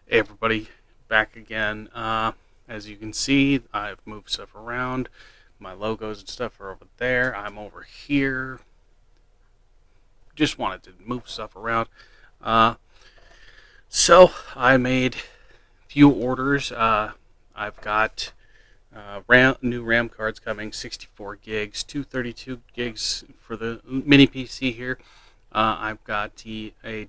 Hey everybody, back again. As you can see, I've moved stuff around. My logos and stuff are over there. I'm over here. Just wanted to move stuff around. Uh, so I made a few orders. I've got new RAM cards coming, 64 gigs, 232 gigs for the mini PC here. I've got NVMe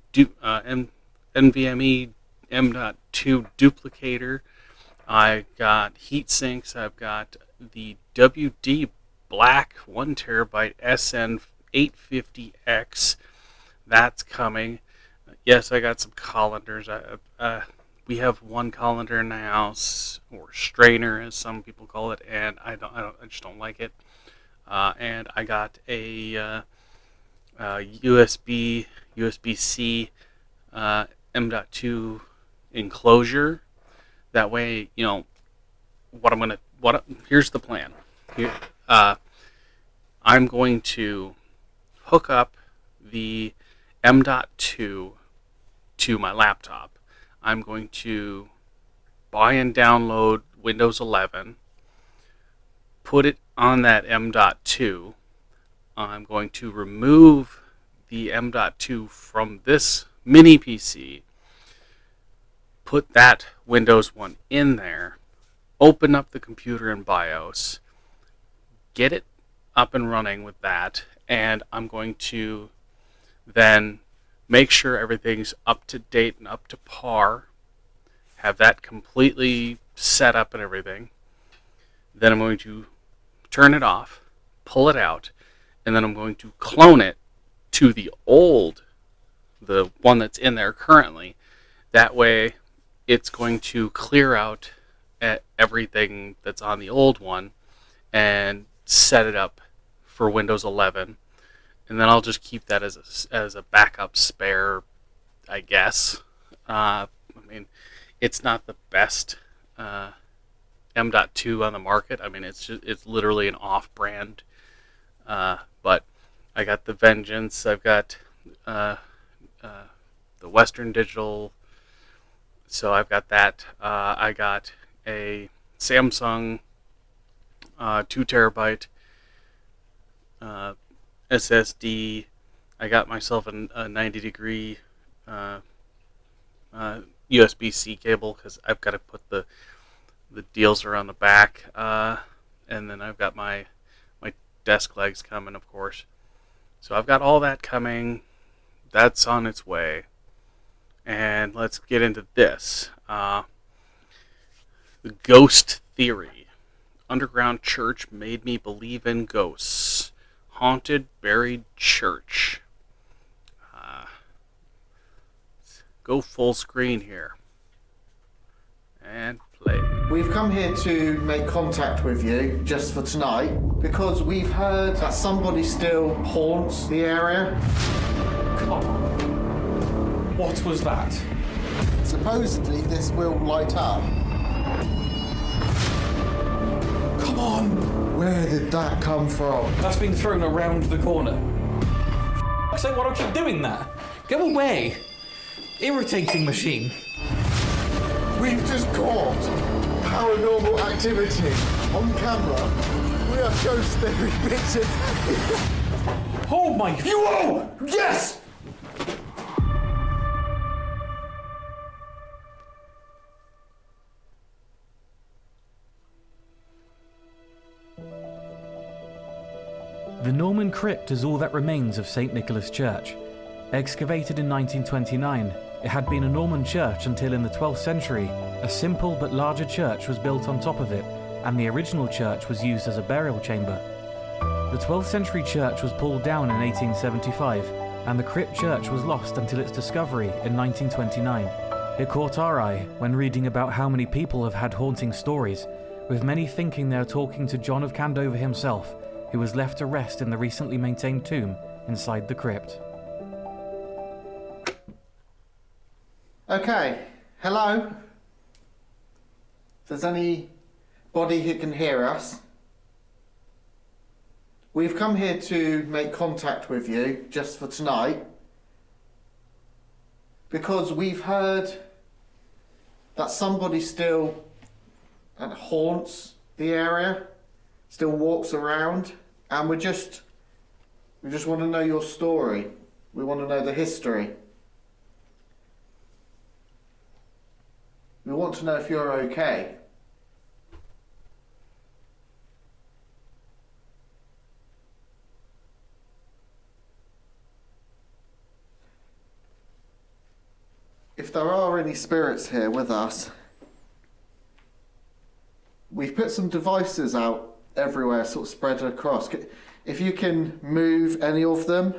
M.2 duplicator. I got heat sinks. I've got the WD Black 1 terabyte SN850X. That's coming. Yes, I got some colanders. We have one colander in the house, or strainer, as some people call it, and I just don't like it. And I got a USB-C M.2 enclosure. That way, here's the plan. Here, I'm going to hook up the M.2 to my laptop. I'm going to buy and download Windows 11, put it on that M.2. I'm going to remove the M.2 from this mini PC, put that Windows 1 in there, open up the computer in BIOS, get it up and running with that, and I'm going to then make sure everything's up to date and up to par, have that completely set up and everything. Then I'm going to turn it off, pull it out, and then I'm going to clone it to the one that's in there currently. That way, it's going to clear out everything that's on the old one and set it up for Windows 11. And then I'll just keep that as a backup spare, I guess. It's not the best M.2 on the market. It's literally an off-brand. But I got the Vengeance. I've got the Western Digital. So I've got that. I got a Samsung 2 terabyte SSD. I got myself a 90-degree USB-C cable because I've got to put the deals around the back. And then I've got my desk legs coming, of course. So I've got all that coming. That's on its way. And let's get into this. The ghost theory. Underground church made me believe in ghosts. Haunted, buried church. Let's go full screen here. And play. We've come here to make contact with you just for tonight because we've heard that somebody still haunts the area. Come on. What was that? Supposedly this will light up. Come on! Where did that come from? That's been thrown around the corner. So why don't you keep doing that? Go away! Irritating machine. We've just caught paranormal activity on camera. We are ghost theory bitches. Oh my... You all! Yes! The Norman crypt is all that remains of St. Nicholas Church. Excavated in 1929, it had been a Norman church until in the 12th century, a simple but larger church was built on top of it, and the original church was used as a burial chamber. The 12th century church was pulled down in 1875, and the crypt church was lost until its discovery in 1929. It caught our eye when reading about how many people have had haunting stories, with many thinking they are talking to John of Candover himself, who was left to rest in the recently maintained tomb inside the crypt. Okay, hello? If there's anybody who can hear us, we've come here to make contact with you just for tonight because we've heard that somebody still haunts the area, still walks around, and we just want to know your story. We want to know the history. We want to know if you're okay. If there are any spirits here with us, we've put some devices out everywhere, sort of spread across. If you can move any of them,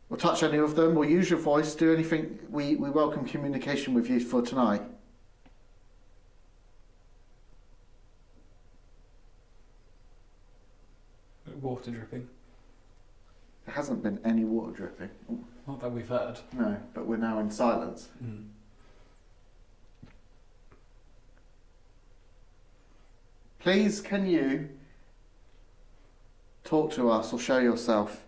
or touch any of them, or use your voice, do anything, we welcome communication with you for tonight. Water dripping. There hasn't been any water dripping. Not that we've heard. No, but we're now in silence. Mm. Please, can you talk to us or show yourself?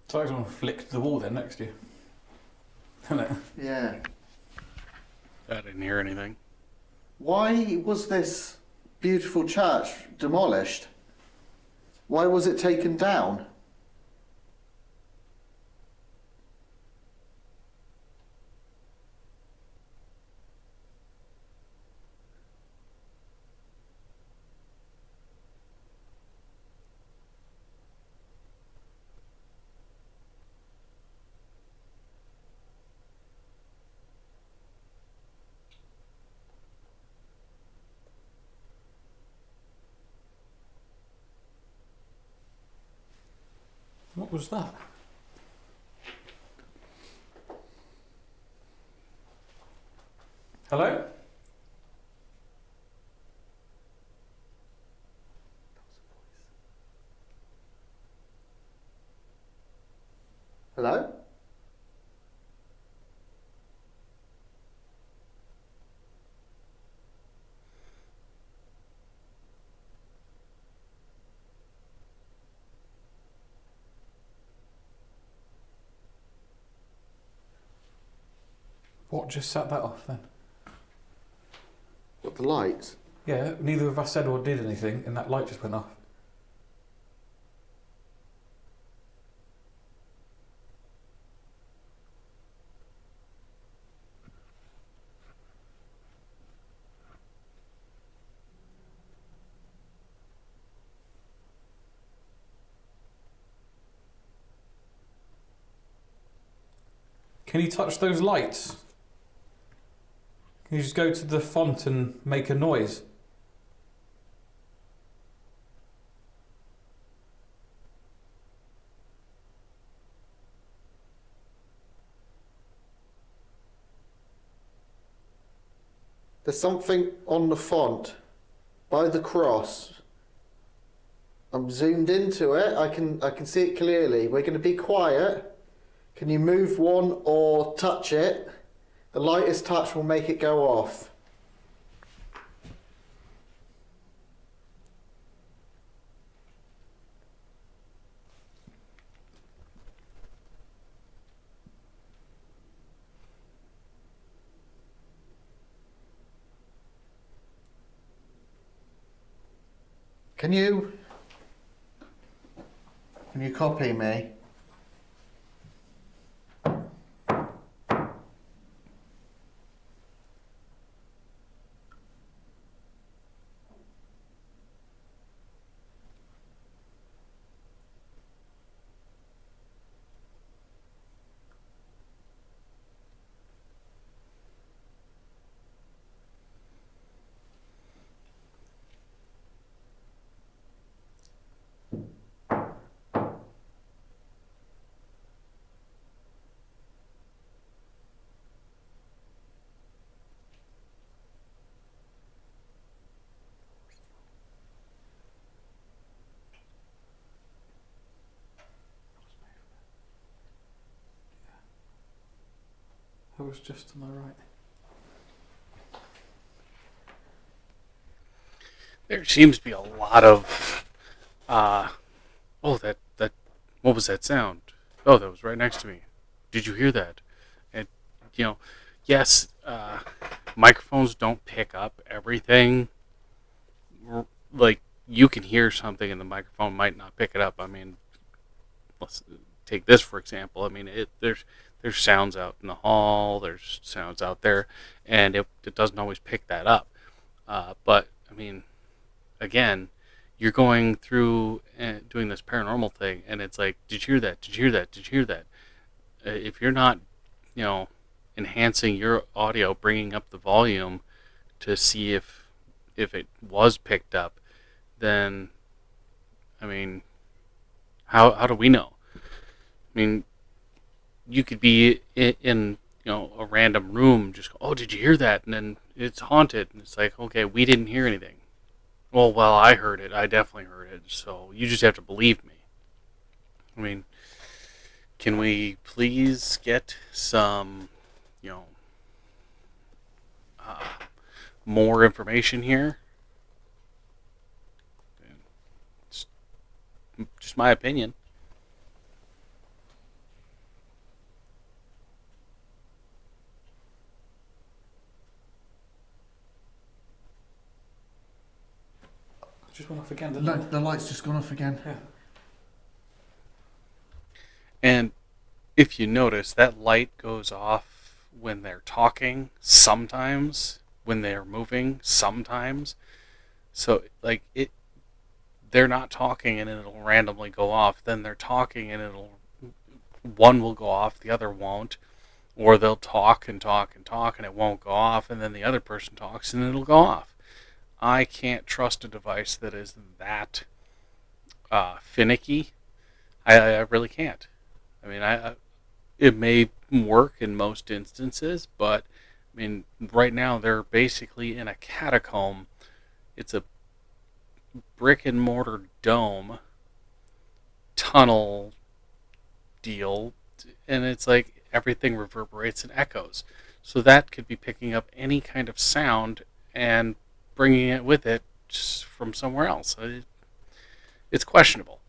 It's like someone flicked the wall there next to you. Isn't it? Yeah. I didn't hear anything. Why was this beautiful church demolished? Why was it taken down? What was that? Hello? Hello? What just set that off then? What, the lights? Yeah, neither of us said or did anything, and that light just went off. Can you touch those lights? Can you just go to the font and make a noise? There's something on the font by the cross. I'm zoomed into it. I can see it clearly. We're going to be quiet. Can you move one or touch it? The lightest touch will make it go off. Can you copy me? That was just on the right. there seems to be a lot of oh, that what was that sound? Oh, that was right next to me. Did you hear that? And yes, microphones don't pick up everything. Like, you can hear something and the microphone might not pick it up. I mean, let's take this for example. I mean, there's sounds out in the hall, there's sounds out there, and it doesn't always pick that up. But I mean, again, you're going through and doing this paranormal thing, and it's like, did you hear that? Did you hear that? Did you hear that? If you're not, enhancing your audio, bringing up the volume to see if it was picked up, then, I mean, how do we know? I mean, you could be in a random room, just go, oh, did you hear that? And then it's haunted, and it's like, okay, we didn't hear anything. Well, I heard it. I definitely heard it. So you just have to believe me. I mean, can we please get some, more information here? It's just my opinion. Just went off again, didn't No, it? the light's just gone off again. Yeah. And if you notice, that light goes off when they're talking, sometimes when they're moving, sometimes. So, like, they're not talking and it'll randomly go off. Then they're talking and one will go off, the other won't. Or they'll talk and talk and talk and it won't go off, and then the other person talks and it'll go off. I can't trust a device that is that finicky. I really can't. I mean, it may work in most instances, but I mean, right now they're basically in a catacomb. It's a brick and mortar dome tunnel deal, and it's like everything reverberates and echoes. So that could be picking up any kind of sound and bringing it with it just from somewhere else. It's questionable.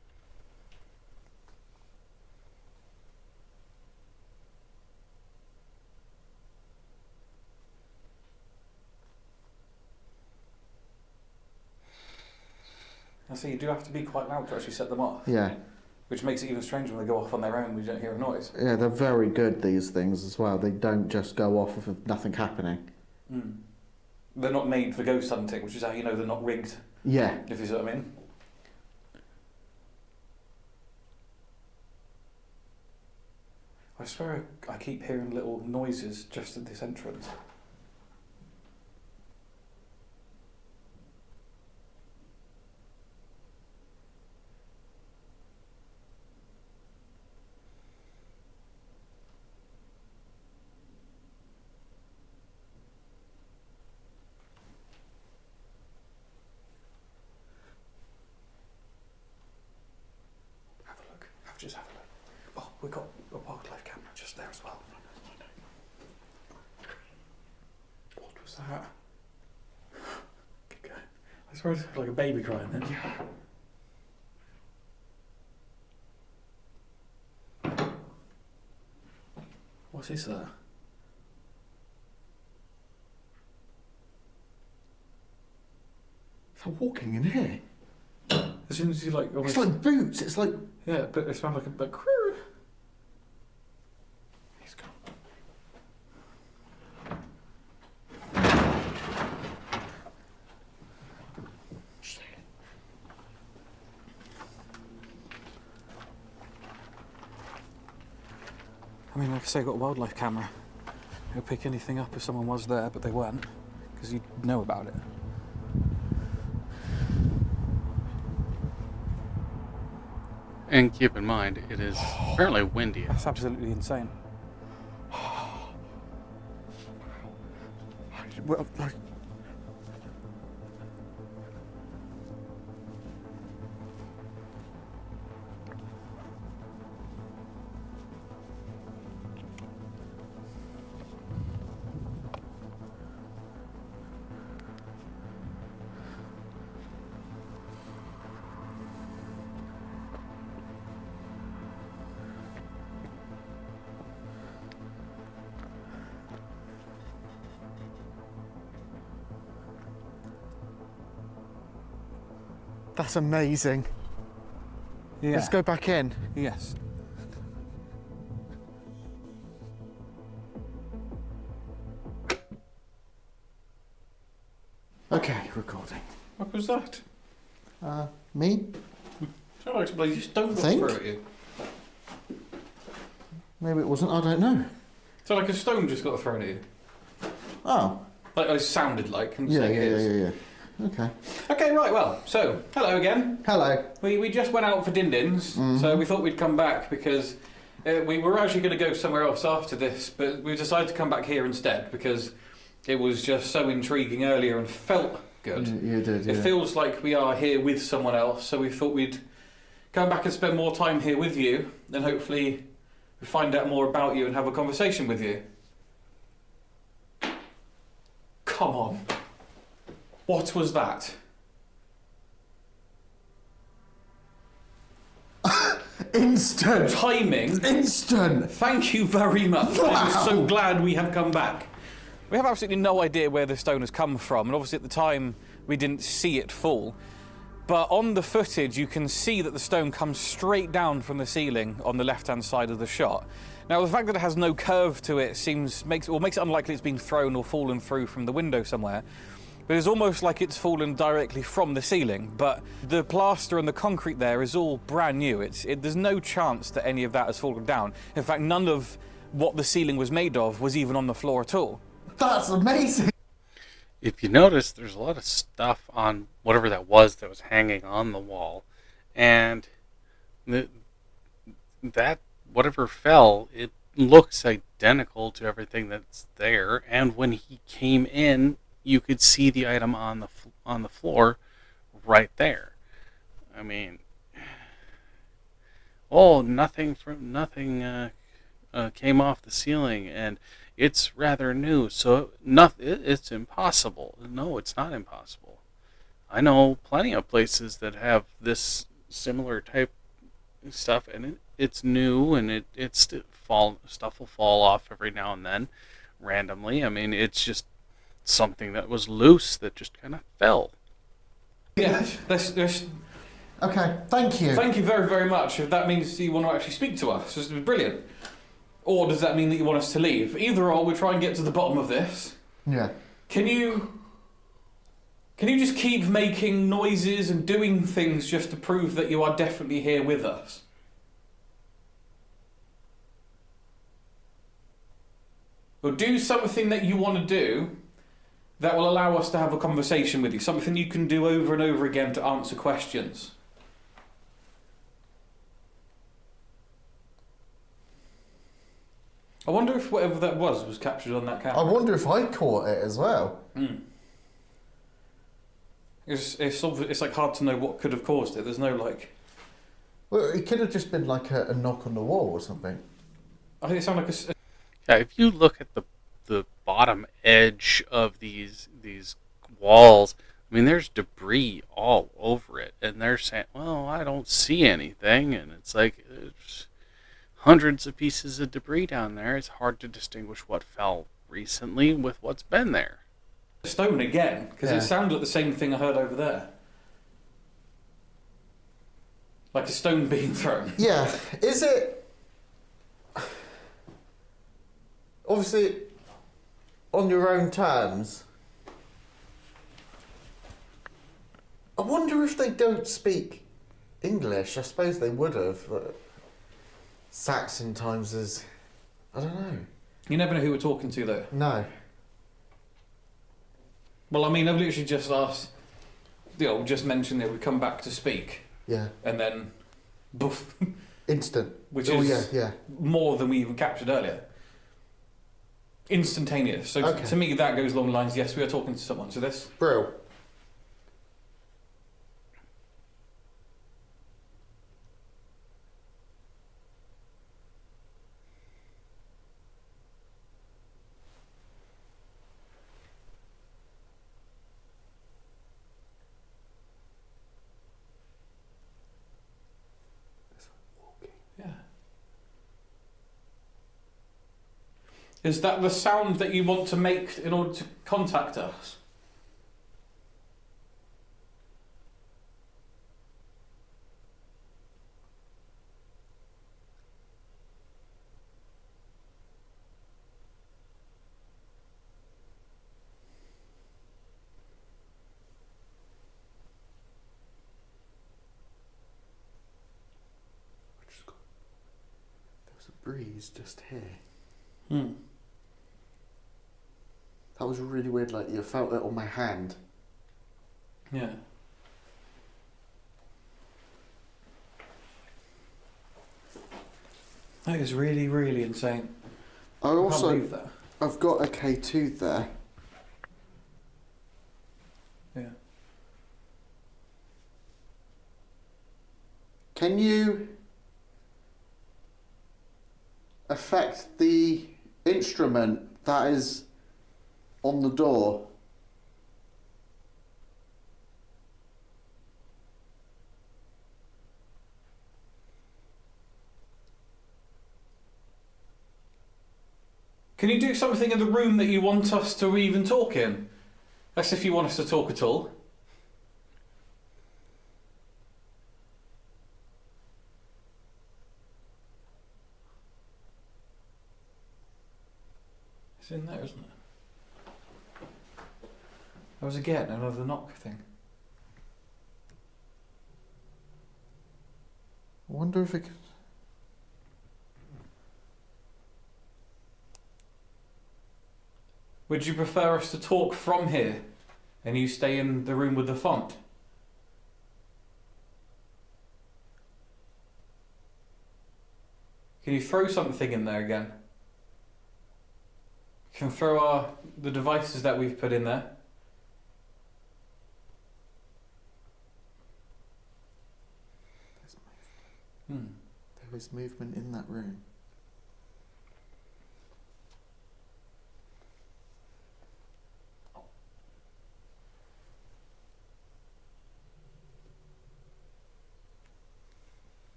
I see, you do have to be quite loud to actually set them off. Yeah. Which makes it even stranger when they go off on their own when you don't hear a noise. Yeah, they're very good, these things, as well. They don't just go off with nothing happening. Mm. They're not made for ghost hunting, which is how you know they're not rigged, Yeah. if you see what I mean. I swear I keep hearing little noises just at this entrance. Just have a look. Oh, we've got a wildlife camera just there as well. What was that? Keep going. I swear it sounded like a baby crying then. What is that? They're walking in here. As soon as you like almost... It's like boots. It's like... Yeah, but it sounds like a... Like, he's gone. I mean, like I say, I've got a wildlife camera. It'll pick anything up if someone was there, but they weren't, because you'd know about it. And keep in mind, it is apparently windy. That's absolutely insane. Well, like... That's amazing. Yeah. Let's go back in. Yes. Okay, recording. What was that? Me? Sounded like somebody just don't Think? throw at you. Maybe it wasn't, I don't know. So like a stone just got thrown at you. Oh. Like it sounded like. I'm Yeah, saying it is. yeah. Okay. Okay, right, well, so, hello again. Hello. We just went out for din-dins, so we thought we'd come back because we were actually going to go somewhere else after this, but we decided to come back here instead because it was just so intriguing earlier and felt good. You did, yeah. It feels like we are here with someone else, so we thought we'd come back and spend more time here with you, and hopefully find out more about you and have a conversation with you. Come on. What was that? Instant! Timing. Instant! Thank you very much. I'm so glad we have come back. We have absolutely no idea where the stone has come from, and obviously at the time we didn't see it fall. But on the footage you can see that the stone comes straight down from the ceiling on the left-hand side of the shot. Now the fact that it has no curve to it makes it unlikely it's been thrown or fallen through from the window somewhere. But it's almost like it's fallen directly from the ceiling, but the plaster and the concrete there is all brand new. There's no chance that any of that has fallen down. In fact, none of what the ceiling was made of was even on the floor at all. That's amazing! If you notice, there's a lot of stuff on whatever that was hanging on the wall, and that whatever fell, it looks identical to everything that's there. And when he came in, you could see the item on the floor right there. I mean, nothing came off the ceiling, and it's rather new, so it's impossible. No, it's not impossible. I know plenty of places that have this similar type stuff, and it's new, and stuff will fall off every now and then, randomly. I mean, it's just something that was loose that just kind of fell. Yeah, Okay, thank you. Thank you very, very much. If that means you want to actually speak to us, this is brilliant. Or does that mean that you want us to leave? Either or, we'll try and get to the bottom of this. Yeah. Can you just keep making noises and doing things just to prove that you are definitely here with us? Or do something that you want to do that will allow us to have a conversation with you. Something you can do over and over again to answer questions. I wonder if whatever that was captured on that camera. I wonder if I caught it as well. It's like hard to know what could have caused it. There's no like... Well, it could have just been like a knock on the wall or something. I think it sounded like a... Yeah, if you look at the bottom edge of these walls, I mean, there's debris all over it, and they're saying, well, I don't see anything, and it's like there's hundreds of pieces of debris down there. It's hard to distinguish what fell recently with what's been there. Stone again, because Yeah. it sounded like the same thing I heard over there. Like a stone being thrown. Yeah, is it... Obviously, on your own terms. I wonder if they don't speak English. I suppose they would have. But Saxon times is... I don't know. You never know who we're talking to, though. No. Well, I mean, I've literally just asked... just mentioned that we come back to speak, Yeah. and then... Boof. Instant. Which Oh, is yeah. more than we even captured earlier. Instantaneous. So Okay. to me, that goes along the lines, yes, we are talking to someone. So this... Brill. Yeah. Is that the sound that you want to make in order to contact us? breeze just here. Hmm. That was really weird, like you felt it on my hand. Yeah. That is really, really insane. I Can't also, believe that. I've got a K2 there. Yeah. Can you affect the instrument that is on the door? Can you do something in the room that you want us to even talk in? That's if you want us to talk at all. It's in there, isn't it? That was again another knock thing. I wonder if it could... Would you prefer us to talk from here and you stay in the room with the font? Can you throw something in there again? Can throw the devices that we've put in there. There is movement in that room.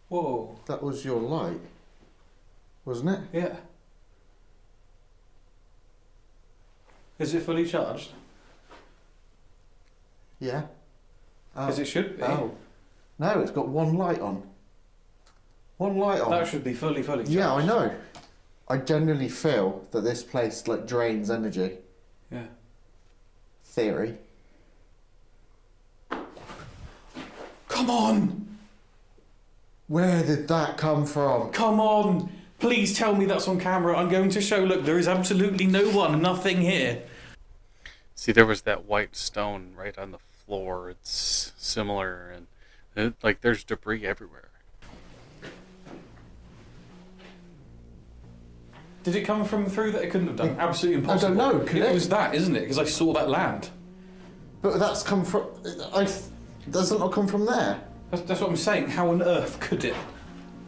Whoa. That was your light, wasn't it? Yeah. Is it fully charged? Yeah. Oh. As it should be. Oh. No, it's got one light on. One light on. That should be fully charged. Yeah, I know. I genuinely feel that this place like drains energy. Yeah. Theory. Come on! Where did that come from? Come on! Please tell me that's on camera. I'm going to show, look, there is absolutely no one, nothing here. See, there was that white stone right on the floor. It's similar, and like there's debris everywhere. Did it come from through that? It couldn't have done. Absolutely impossible. I don't know, could it it? was that, isn't it? Because I saw that land. But that's come from... Doesn't it come from there? That's what I'm saying. How on earth could it?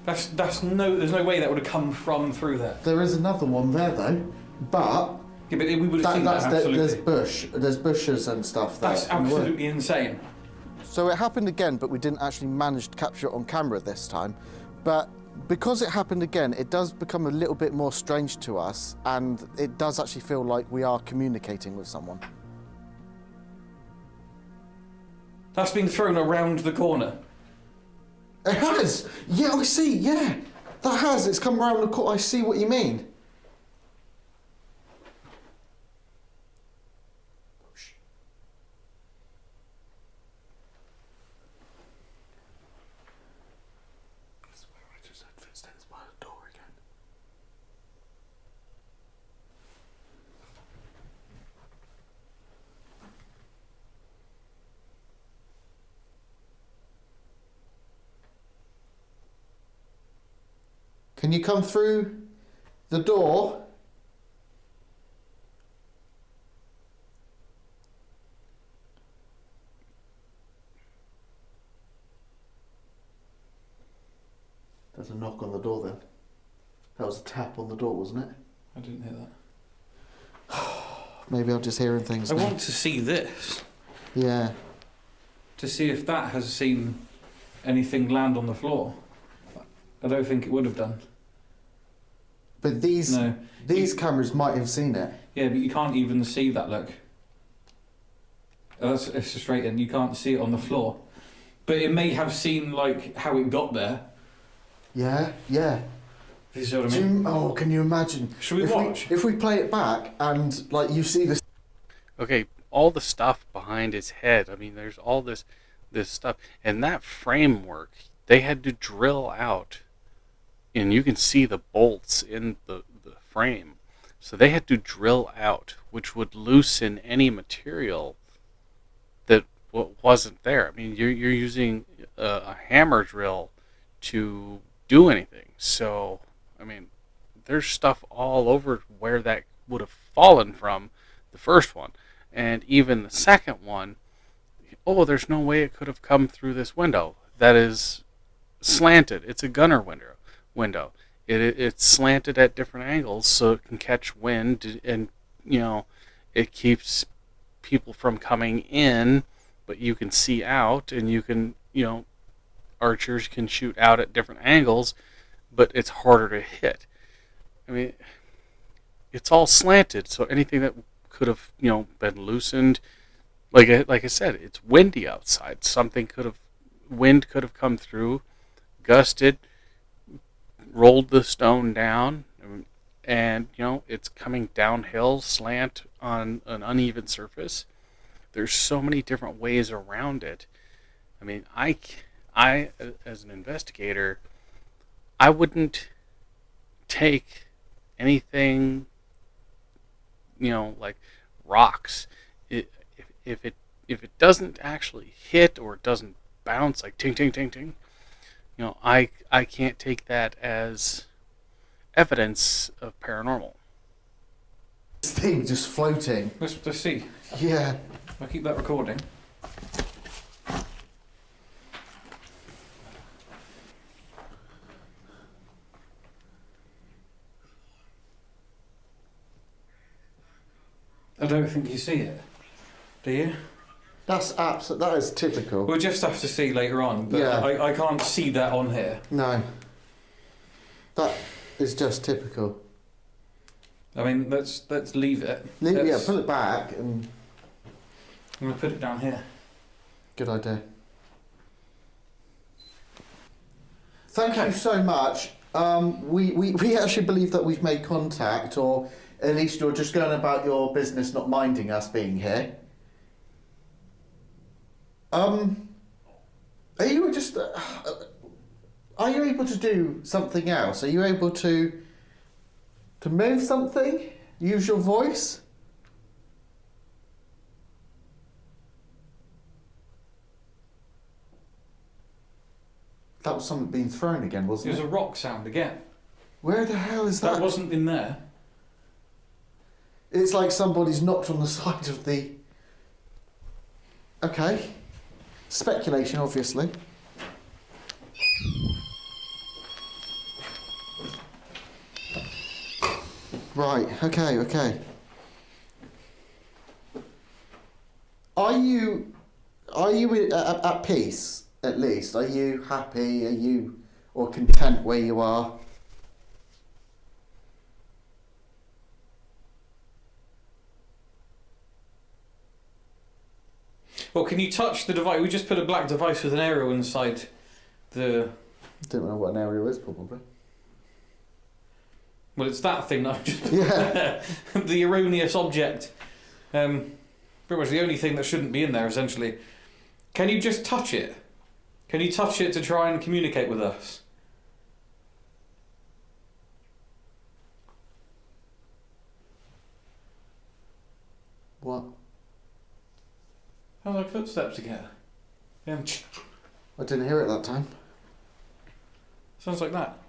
There's no way that would have come from through there. There is another one there though, but... Yeah, but we would have seen that, absolutely. There's bushes and stuff there. That's absolutely insane. So it happened again, but we didn't actually manage to capture it on camera this time. But because it happened again, it does become a little bit more strange to us, and it does actually feel like we are communicating with someone. That's been thrown around the corner. It has! Yeah, I see, yeah. That has, it's come around the corner. I see what you mean. I swear I just heard footsteps by the door again. Can you come through the door? There's a knock on the door then. That was a tap on the door, wasn't it? I didn't hear that. Maybe I'm just hearing things I now. want to see this. Yeah. To see if that has seen anything land on the floor. I don't think it would have done. But these No. cameras might have seen it. Yeah, but you can't even see that, look. It's straight in, you can't see it on the floor. But it may have seen, like, how it got there. Yeah, yeah. You see what I mean? Can you imagine? Should we if watch? If we play it back and, like, you see this... Okay, all the stuff behind his head. I mean, there's all this this stuff. And that framework, they had to drill out, and you can see the bolts in the frame. So they had to drill out, which would loosen any material that wasn't there. I mean, you're using a hammer drill to do anything. So, I mean, there's stuff all over where that would have fallen from the first one. And even the second one, oh, there's no way it could have come through this window. That is slanted. It's a gunner window. It's slanted at different angles so it can catch wind, and it keeps people from coming in, but you can see out, and you can archers can shoot out at different angles, but it's harder to hit. I mean, it's all slanted, so anything that could have been loosened, like I said, it's windy outside. Wind could have come through, gusted, rolled the stone down, and it's coming downhill, slant on an uneven surface. There's so many different ways around it. I mean, I as an investigator, I wouldn't take anything like rocks. If it doesn't actually hit, or it doesn't bounce like ting ting ting ting, I can't take that as evidence of paranormal. This thing just floating. Let's see. Yeah. I'll keep that recording. I don't think you see it. Do you? That is typical. We'll just have to see later on, but Yeah. I can't see that on here. No. That is just typical. I mean, let's leave it. Yeah, pull it back and... I'm going to put it down here. Good idea. Thank you so much. We actually believe that we've made contact, or at least you're just going about your business, not minding us being here. Are you just... are you able to do something else? Are you able to move something? Use your voice? That was something being thrown again, It wasn't was it? a rock sound again. Where the hell is that? That wasn't in there. It's like somebody's knocked on the side of the... Okay. Speculation, obviously. Right, okay. Are you at peace, at least? Are you happy? Are you or content where you are? Well, can you touch the device? We just put a black device with an arrow inside the... Don't know what an area is, probably. Well, it's that thing that I've just... Yeah. The erroneous object. Pretty much the only thing that shouldn't be in there, essentially. Can you just touch it? Can you touch it to try and communicate with us? What? Sounds like footsteps again. Yeah. I didn't hear it that time. Sounds like that.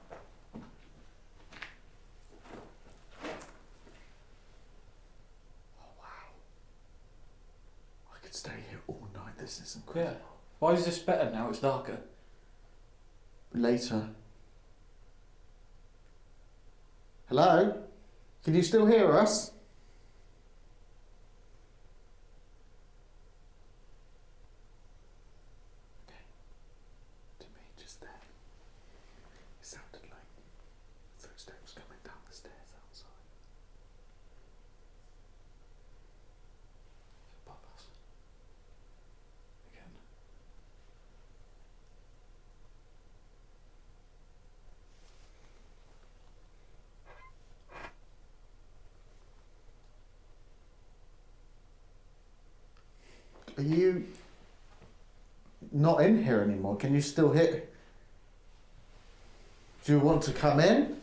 Oh, wow. I could stay here all night. This is Yeah. incredible. Why is this better now? It's darker. Later. Hello? Can you still hear us? Okay. To me, just then, it sounded like footsteps coming down the stairs outside. Above us. Again. Are you not in here anymore. Can you still hear? Do you want to come in?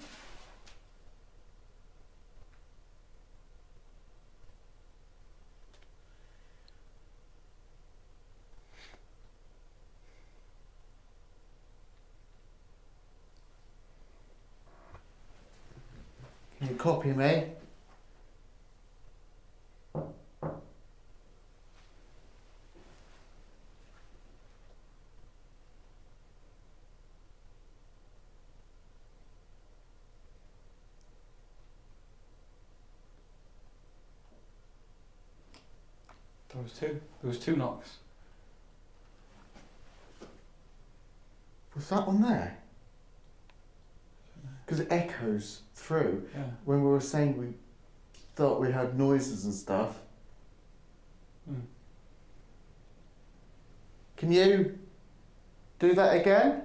Can you copy me? There was two knocks. Was that on there? Because it echoes through. Yeah. When we were saying we thought we heard noises and stuff. Can you do that again?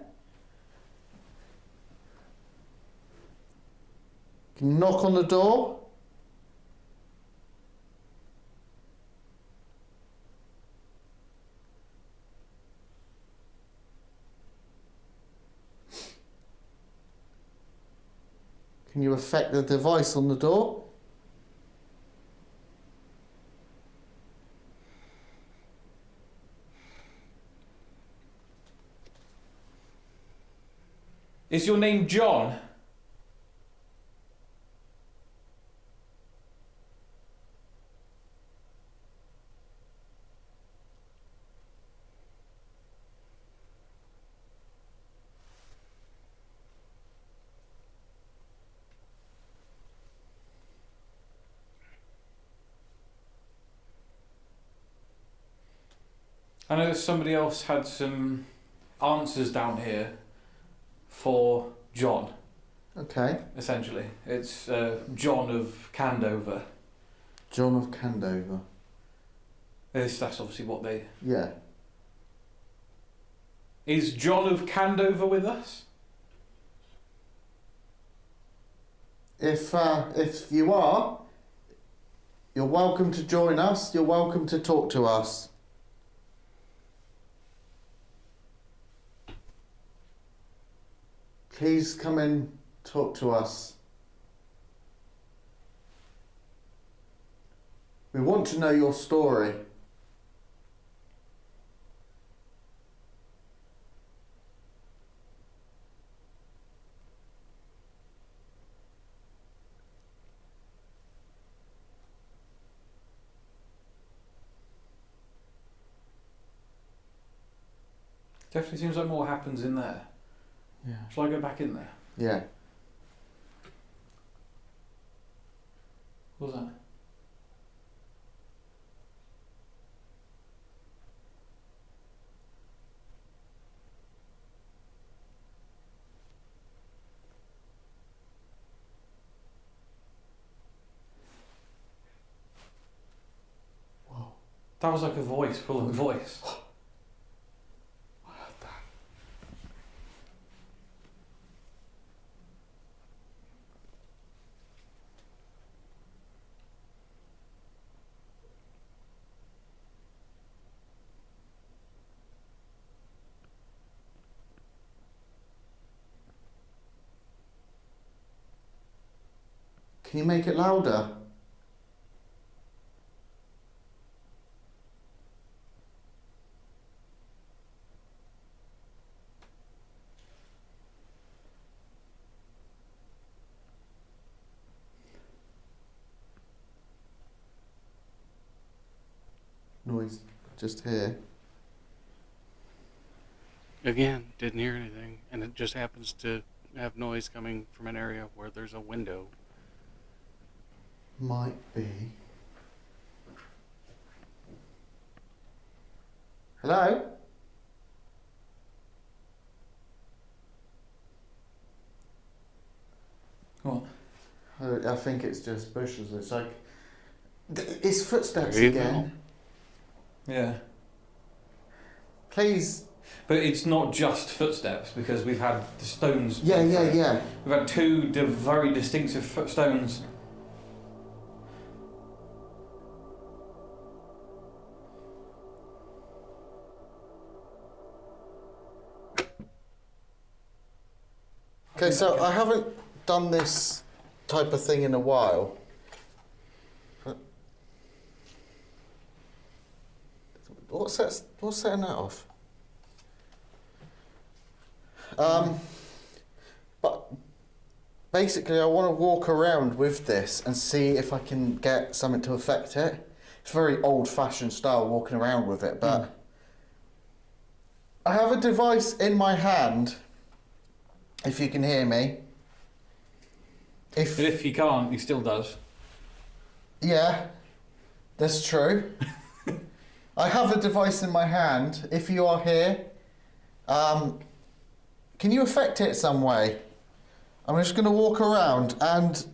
Can you knock on the door? Can you affect the device on the door? Is your name John? I know that somebody else had some answers down here for John, Okay. essentially. It's John of Candover. John of Candover. That's obviously what they... Yeah. Is John of Candover with us? If you are, you're welcome to join us. You're welcome to talk to us. Please come and talk to us. We want to know your story. Definitely seems like more happens in there. Yeah. Shall I go back in there? Yeah. What was that? Whoa. That was like a voice, full of voice. I heard that. Can you make it louder? Noise just here. Again, didn't hear anything, and it just happens to have noise coming from an area where there's a window. Might be. Hello? What? I think it's just bushes. It's like it's footsteps There you again. Yeah. Please. But it's not just footsteps, because we've had the stones. Yeah. We've had two very distinctive stones. Okay, so I haven't done this type of thing in a while. What's setting that off? But basically I want to walk around with this and see if I can get something to affect it. It's very old-fashioned style walking around with it, but I have a device in my hand, if you can hear me. But if you can't, he still does. Yeah, that's true. I have a device in my hand. If you are here, can you affect it some way? I'm just going to walk around, and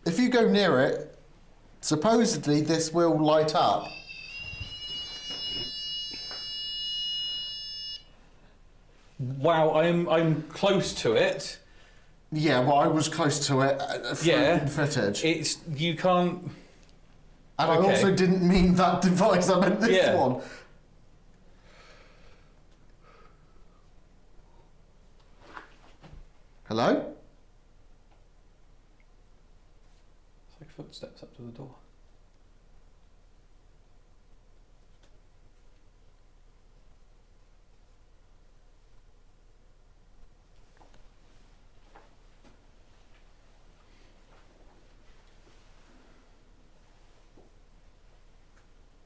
if you go near it, supposedly this will light up. Wow, I'm close to it. Yeah, well, I was close to it Yeah. footage. It's you can't. And I okay. also didn't mean that device, I meant this Yeah. one. Hello? It's like footsteps up to the door.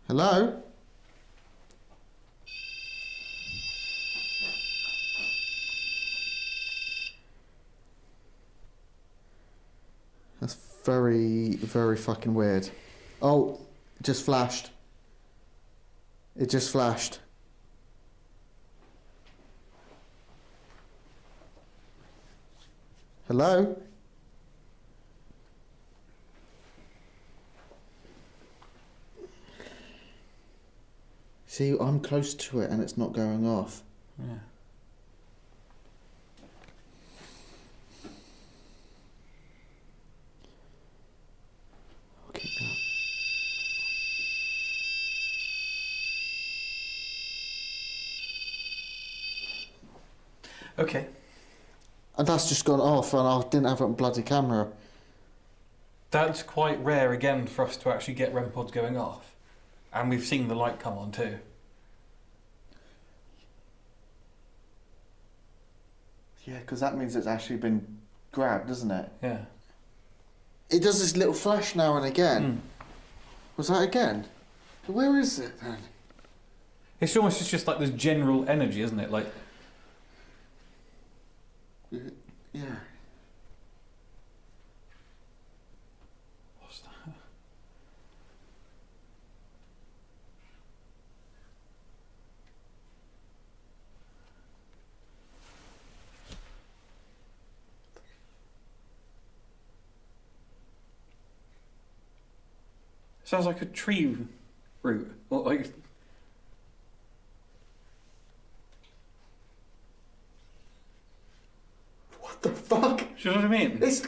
Hello? That's very, very fucking weird. Oh, it just flashed. It just flashed. Hello? See, I'm close to it and it's not going off. Yeah. I'll keep that. Okay. And that's just gone off and I didn't have it on bloody camera. That's quite rare again for us to actually get REM pods going off. And we've seen the light come on too. Yeah, because that means it's actually been grabbed, doesn't it? Yeah. It does this little flash now and again. Was that again? Where is it then? It's almost just like this general energy, isn't it? Like, Yeah. what's that? Sounds like a tree root. Or like, What the fuck? do you know what I mean? It's...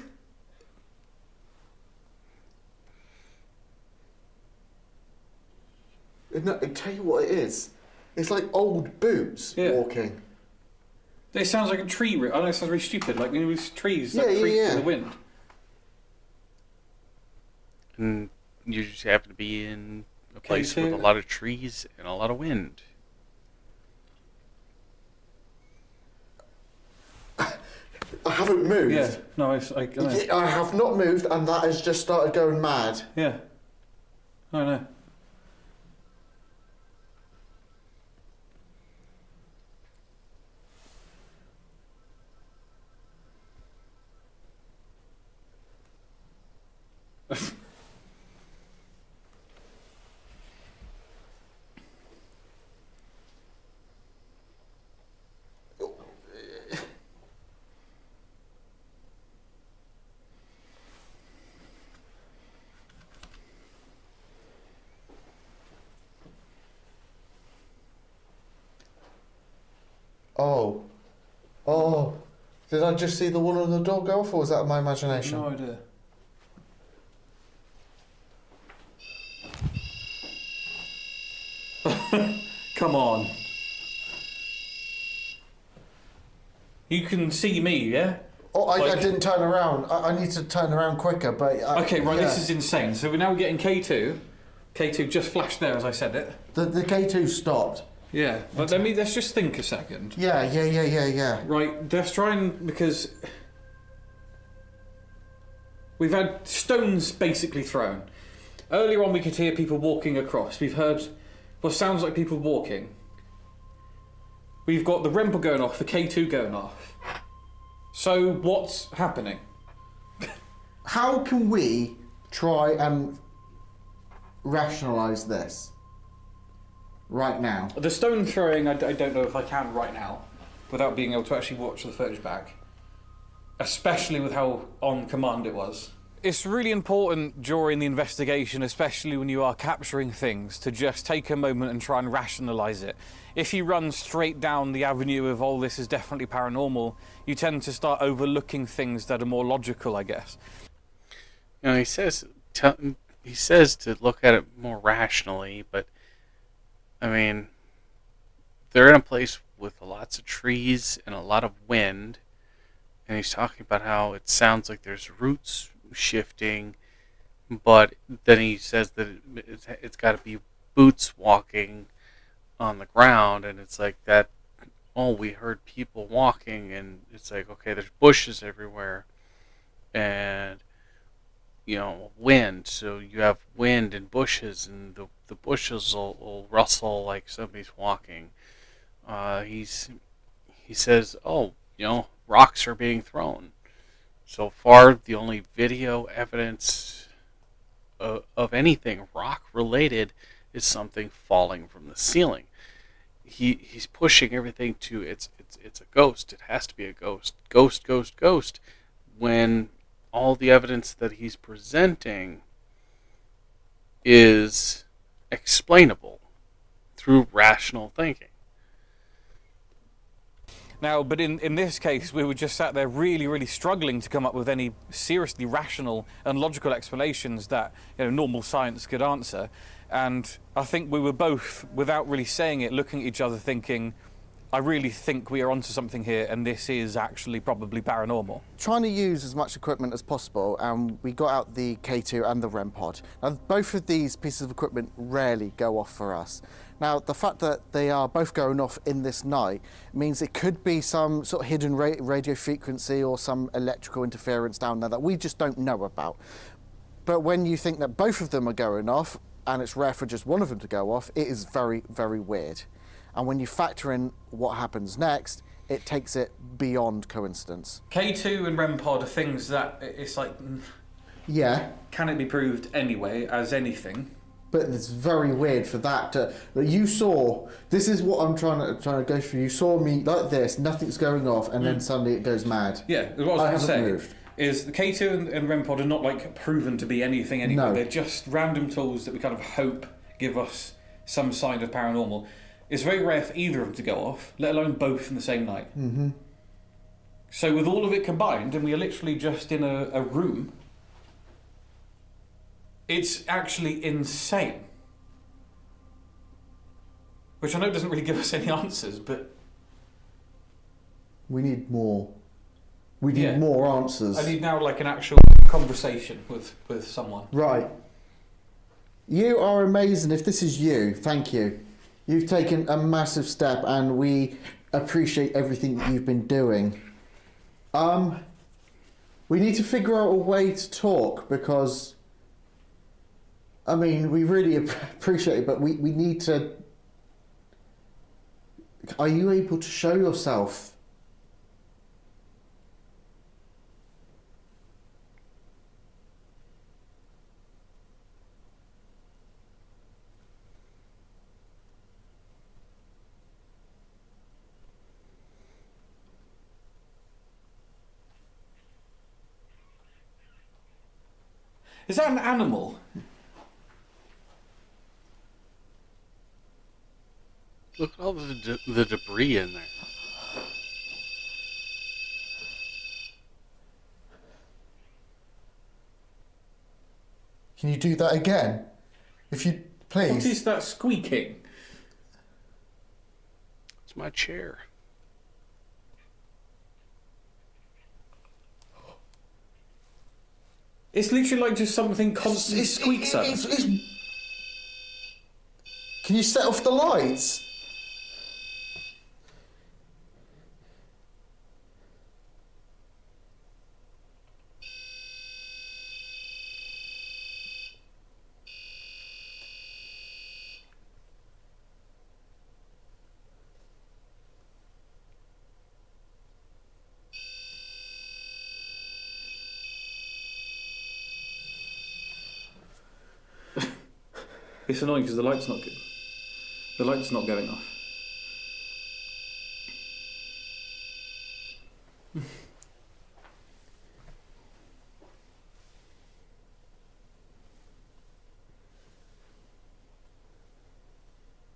No, I tell you what it is. It's like old boots Yeah. walking. It sounds like a tree root. I know it sounds really stupid. Like, you know, these trees that Yeah, creak yeah. in the wind. And you just happen to be in a place with a so- lot of trees and a lot of wind. I haven't moved. Yeah. No, it's like. I know. Yeah, I have not moved and that has just started going mad. Yeah. I know. Oh. Oh. Did I just see the one on the door go off or was that my imagination? No idea. Come on. You can see me, yeah? Oh, I Like- didn't turn around. I need to turn around quicker, but... Okay, right, yeah. this is insane. So we're now getting K2. K2 just flashed there as I said it. The K2 stopped. Yeah, but let's just think a second. Yeah. Right, let's try and, because we've had stones basically thrown. Earlier on we could hear people walking across. We've heard what sounds like people walking. We've got the Rempel going off, the K2 going off. So what's happening? How can we try and rationalise this right now? The stone throwing, I don't know if I can right now, without being able to actually watch the footage back. Especially with how on command it was. It's really important during the investigation, especially when you are capturing things, to just take a moment and try and rationalise it. If you run straight down the avenue of, oh, this is definitely paranormal, you tend to start overlooking things that are more logical, I guess. You know, he says to look at it more rationally, but I mean, they're in a place with lots of trees and a lot of wind, and he's talking about how it sounds like there's roots shifting, but then he says that it's got to be boots walking on the ground, and it's like that. Oh, we heard people walking, and it's like, okay, there's bushes everywhere, and you know, wind. So you have wind and bushes, and the bushes will rustle like somebody's walking. He says, oh, you know, rocks are being thrown. So far, the only video evidence of anything rock related is something falling from the ceiling. He's pushing everything to it's a ghost. It has to be a ghost. Ghost. When all the evidence that he's presenting is explainable through rational thinking. Now, but in this case, we were just sat there really, really struggling to come up with any seriously rational and logical explanations that, you know, normal science could answer. And I think we were both, without really saying it, looking at each other thinking, I really think we are onto something here, and this is actually probably paranormal. Trying to use as much equipment as possible, and we got out the K2 and the REM pod. Now, both of these pieces of equipment rarely go off for us. Now, the fact that they are both going off in this night means it could be some sort of hidden radio frequency or some electrical interference down there that we just don't know about. But when you think that both of them are going off, and it's rare for just one of them to go off, it is very, very weird. And when you factor in what happens next, it takes it beyond coincidence. K2 and REM pod are things that it's like, Yeah, can it be proved anyway as anything? but it's very weird for that to... You saw... This is what I'm trying to go through. You saw me like this, nothing's going off, and then suddenly it goes mad. Yeah, what I was going to say moved. is the K2 and REM pod are not like proven to be anything anyway. No. They're just random tools that we kind of hope give us some sign of paranormal. It's very rare for either of them to go off, let alone both in the same night. Mm-hmm. So with all of it combined, and we are literally just in a room, it's actually insane. Which I know doesn't really give us any answers, but... We need more. We need Yeah. more answers. I need now like an actual conversation with someone. Right. You are amazing. If this is you, thank you. You've taken a massive step, and we appreciate everything that you've been doing. We need to figure out a way to talk, because, I mean, we really appreciate it, but we need to... Are you able to show yourself? Is that an animal? Look at all the debris in there. Can you do that again? If you please. What is that squeaking? It's my chair. It's literally like just something constantly squeaks at us. Can you set off the lights? It's annoying because the light's not good. The light's not going off.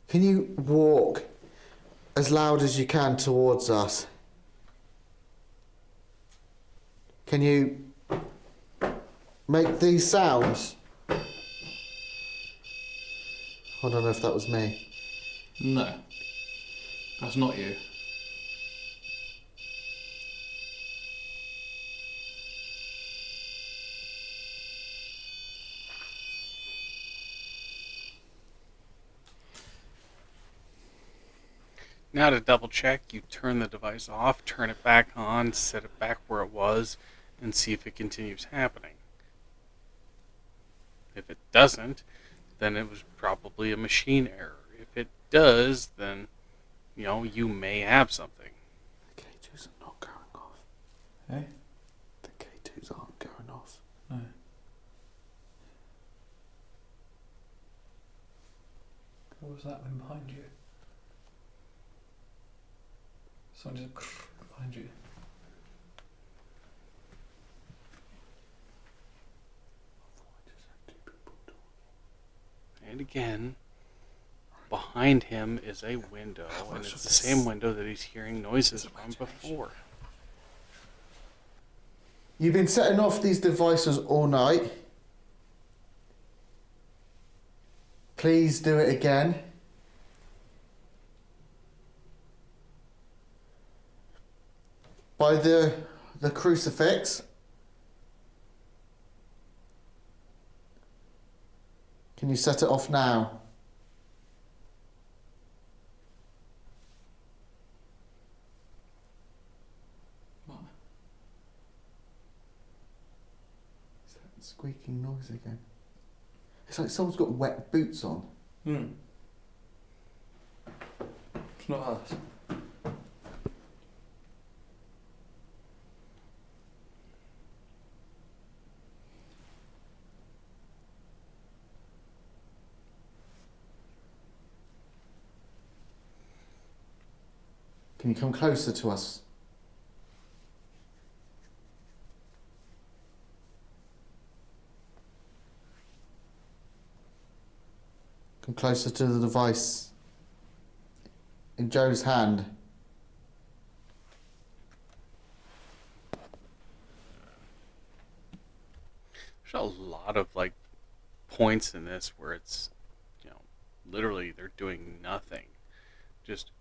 Can you walk as loud as you can towards us? Can you make these sounds? I don't know if that was me. No. That's not you. Now to double check, you turn the device off, turn it back on, set it back where it was, and see if it continues happening. If it doesn't, then it was probably a machine error. If it does, then, you may have something. The K2s are not going off. Eh? The K2s aren't going off. No. What was that one behind you? Someone just behind you. And again, behind him is a window, and it's the same window that he's hearing noises from before. You've been setting off these devices all night. Please do it again. By the crucifix. Can you set it off now? What? Is that squeaking noise again? It's like someone's got wet boots on. It's not us. Can you come closer to us? Come closer to the device in Joe's hand. There's a lot of points in this where it's, literally they're doing nothing, just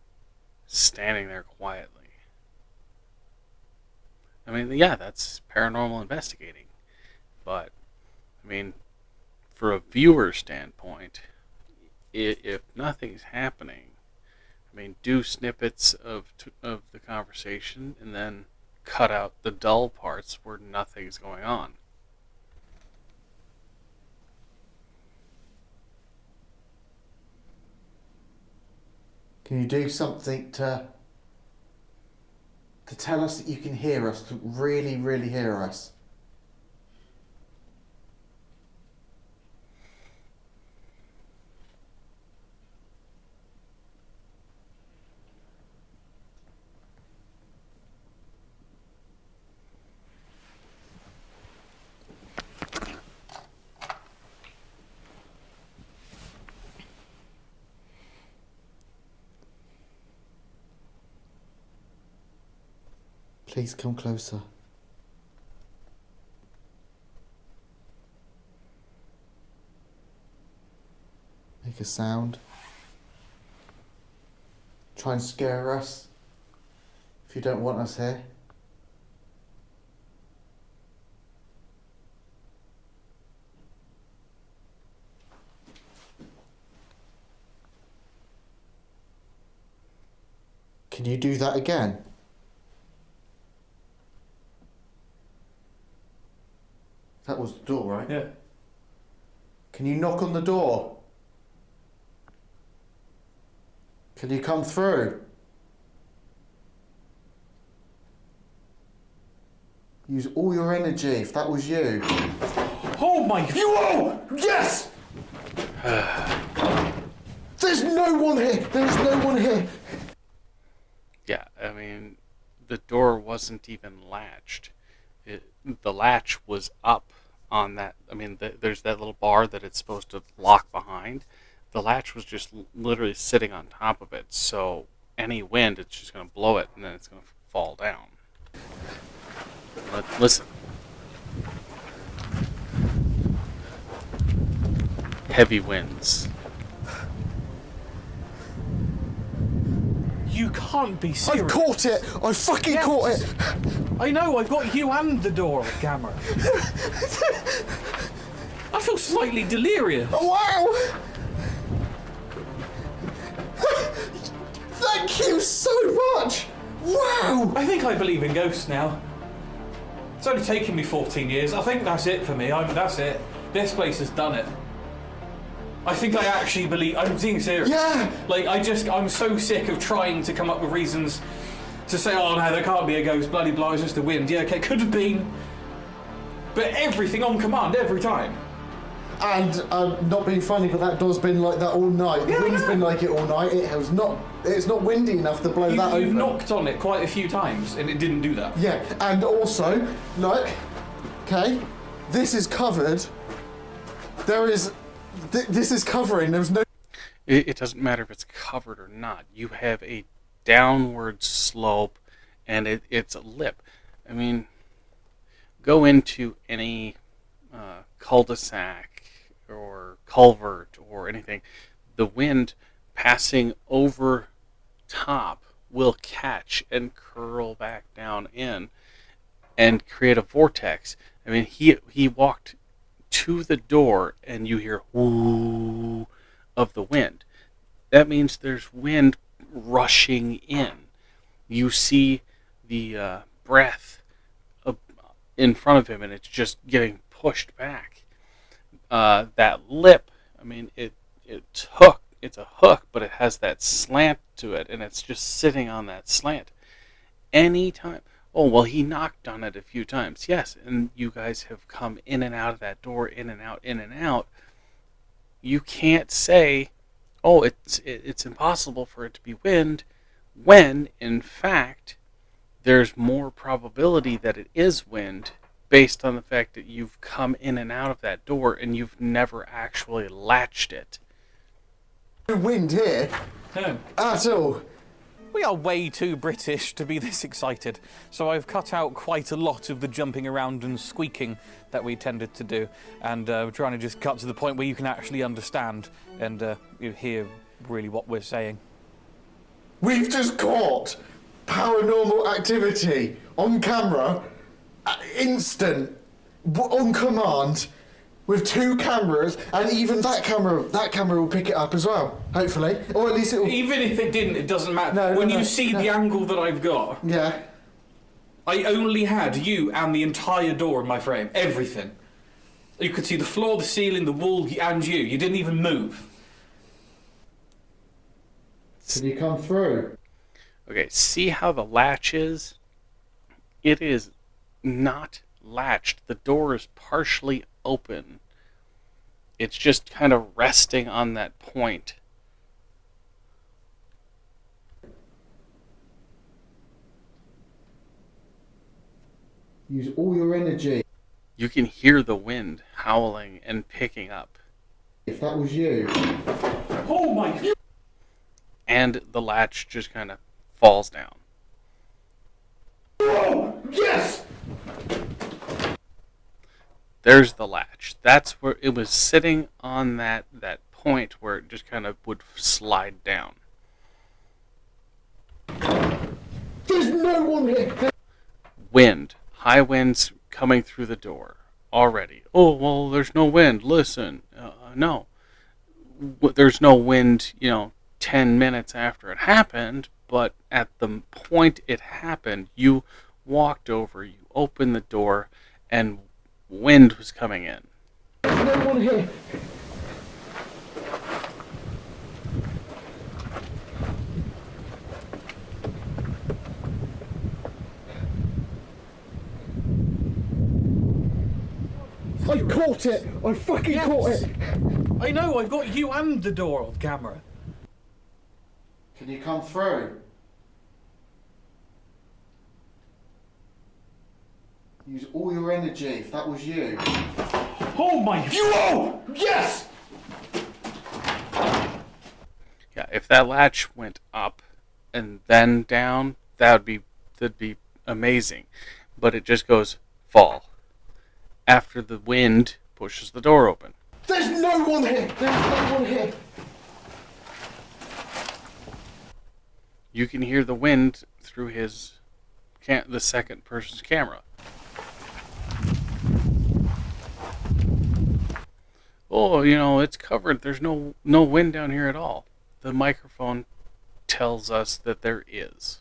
standing there quietly. I mean, yeah, that's paranormal investigating, but I mean, for a viewer standpoint, if nothing's happening, I mean, do snippets of the conversation and then cut out the dull parts where nothing's going on. Can you do something to tell us that you can hear us, to really, really hear us? Please come closer. Make a sound. Try and scare us if you don't want us here. Can you do that again? That was the door, right? Yeah. Can you knock on the door? Can you come through? Use all your energy if that was you. Oh my... You are! Yes! There's no one here! There's no one here! Yeah, I mean, the door wasn't even latched. The latch was up on that. I mean, there's that little bar that it's supposed to lock behind. The latch was just literally sitting on top of it, so any wind, it's just going to blow it, and then it's going to fall down. Listen. Heavy winds. You can't be serious. I've caught it! I fucking Yes. caught it! I know, I've got you and the door on camera. I feel slightly delirious. Wow! Thank you so much! Wow! I think I believe in ghosts now. It's only taken me 14 years. I think that's it for me. That's it. This place has done it. I think I actually believe... I'm being serious. Yeah! Like, I'm so sick of trying to come up with reasons to say, oh no, there can't be a ghost, bloody blah, it's just the wind. Yeah, okay, could have been. But everything on command, every time. And not being funny, but that door's been like that all night. The Yeah, wind's yeah. been like it all night. It's not windy enough to blow that You've open. knocked on it quite a few times, and it didn't do that. Yeah, and also, look, okay, this is covered. There is, this is covering. There's no. It doesn't matter if it's covered or not. You have a downward slope, and it's a lip. I mean, go into any cul-de-sac or culvert or anything. The wind passing over top will catch and curl back down in and create a vortex. I mean, he walked to the door, and you hear whoo of the wind. That means there's wind rushing in. You see the breath in front of him, and it's just getting pushed back. That lip, I mean, it's a hook, but it has that slant to it, and it's just sitting on that slant. Anytime. Oh, well, he knocked on it a few times. Yes, and you guys have come in and out of that door, in and out, in and out. You can't say, oh, it's impossible for it to be wind, when, in fact, there's more probability that it is wind based on the fact that you've come in and out of that door and you've never actually latched it. wind here No. at all. We are way too British to be this excited, so I've cut out quite a lot of the jumping around and squeaking that we tended to do, and we're trying to just cut to the point where you can actually understand and you hear really what we're saying. We've just caught paranormal activity on camera, instant, on command, with 2 cameras, and even that camera will pick it up as well, hopefully, or at least it will. Even if it didn't, it doesn't matter. No, when no, you see no. the angle that I've got, Yeah. I only had you and the entire door in my frame. Everything. You could see the floor, the ceiling, the wall, and you. You didn't even move. Can you come through? Okay, see how the latch is? It is not latched. The door is partially open. It's just kind of resting on that point. Use all your energy. You can hear the wind howling and picking up. If that was you. Oh my... And the latch just kind of falls down. Oh, yes! There's the latch. That's where it was sitting on that point where it just kind of would slide down. There's no one here. Wind. High winds coming through the door already. Oh, well, there's no wind. Listen. No. There's no wind, 10 minutes after it happened, but at the point it happened, you walked over, you opened the door, and wind was coming in. There's no one here. I caught it! I fucking caught it! I know, I've got you and the door on camera. Can you come through? Use all your energy if that was you. Oh my... You! Yes! Yeah, if that latch went up and then down, that'd be amazing. But it just goes fall after the wind pushes the door open. There's no one here! There's no one here! You can hear the wind through the second person's camera. Oh, it's covered. There's no wind down here at all. The microphone tells us that there is.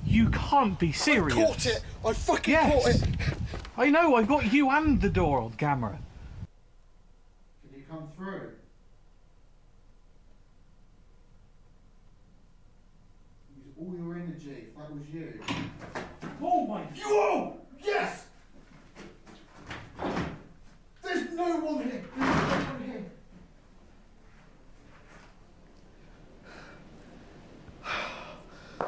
You can't be serious. I caught it! I fucking caught it! I know, I've got you and the door on camera. Can you come through? Use all your energy if that was you. Oh my... You! Yes! There's no one here! There's no one here!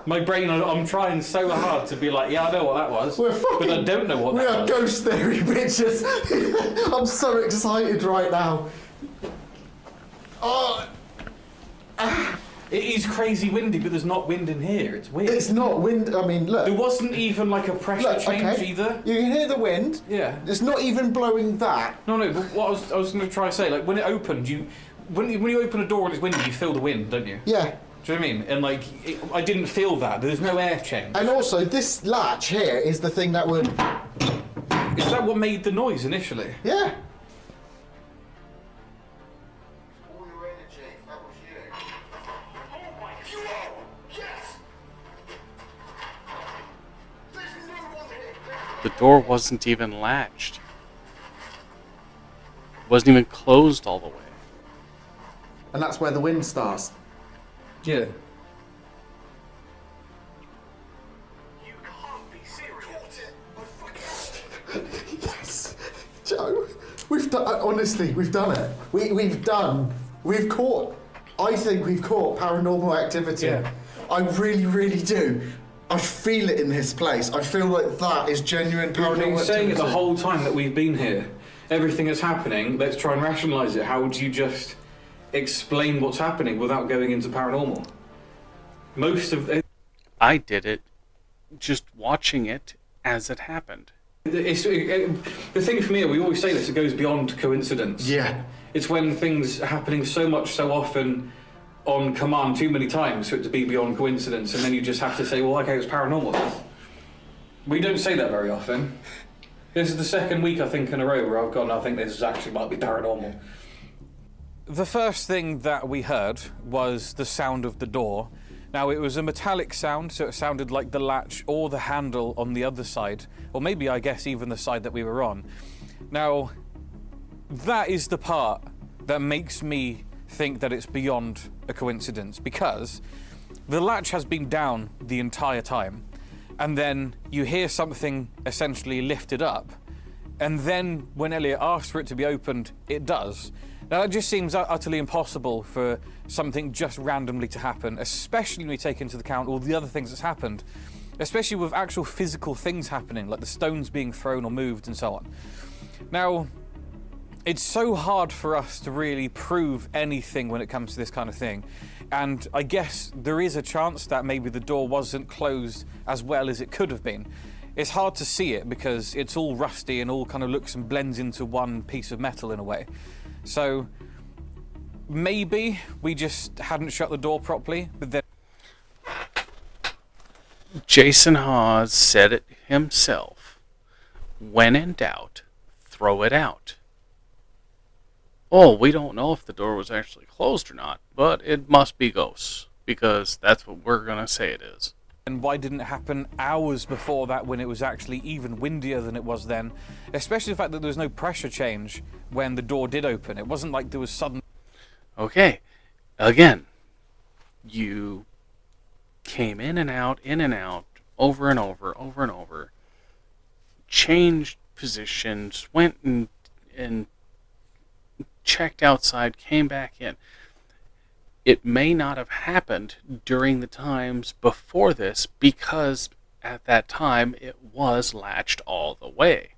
My brain, I'm trying so hard to be like, yeah, I know what that was. But I don't know what that was. We are ghost theory bitches! I'm so excited right now. Oh, It is crazy windy, but there's not wind in here. It's weird. it's not wind. I mean, look. There wasn't even like a pressure Look, change okay. either. You can hear the wind. Yeah. It's not even blowing that. No, but what I was going to try to say, like when it opened, when you open a door and it's windy, you feel the wind, don't you? Yeah. Do you know what I mean? And like, I didn't feel that. There's no air change. And also, this latch here is the thing that would. Is that what made the noise initially? Yeah. The door wasn't even latched. It wasn't even closed all the way. And that's where the wind starts. Yeah. You can't be serious. Yes, Joe. We've done. Honestly, we've done it. We've caught. I think we've caught paranormal activity. Yeah. I really, really do. I feel it in this place. I feel like that is genuine paranormal We've been activity. saying it the whole time that we've been here. Everything that's happening, let's try and rationalise it. How would you just explain what's happening without going into paranormal? Most of it... I did it just watching it as it happened. the thing for me, we always say this, it goes beyond coincidence. Yeah. It's when things are happening so much, so often, on command too many times for it to be beyond coincidence, and then you just have to say, well, okay, it's paranormal. We don't say that very often. This is the second week, I think, in a row where I've gone, I think this actually might be paranormal. The first thing that we heard was the sound of the door. Now, it was a metallic sound, so it sounded like the latch or the handle on the other side, or maybe, I guess, even the side that we were on. Now, that is the part that makes me think that it's beyond a coincidence, because the latch has been down the entire time, and then you hear something essentially lifted up, and then when Elliot asks for it to be opened, it does. Now, it just seems utterly impossible for something just randomly to happen, especially when we take into account all the other things that's happened, especially with actual physical things happening, like the stones being thrown or moved and so on. Now, it's so hard for us to really prove anything when it comes to this kind of thing. And I guess there is a chance that maybe the door wasn't closed as well as it could have been. It's hard to see it because it's all rusty and all kind of looks and blends into one piece of metal in a way. So maybe we just hadn't shut the door properly, but then... Jason Hawes said it himself. When in doubt, throw it out. oh, we don't know if the door was actually closed or not, but it must be ghosts, because that's what we're going to say it is. And why didn't it happen hours before that when it was actually even windier than it was then? Especially the fact that there was no pressure change when the door did open. It wasn't like there was sudden... Okay, again, you came in and out, over and over, changed positions, went and checked outside, came back in. It may not have happened during the times before this because at that time it was latched all the way.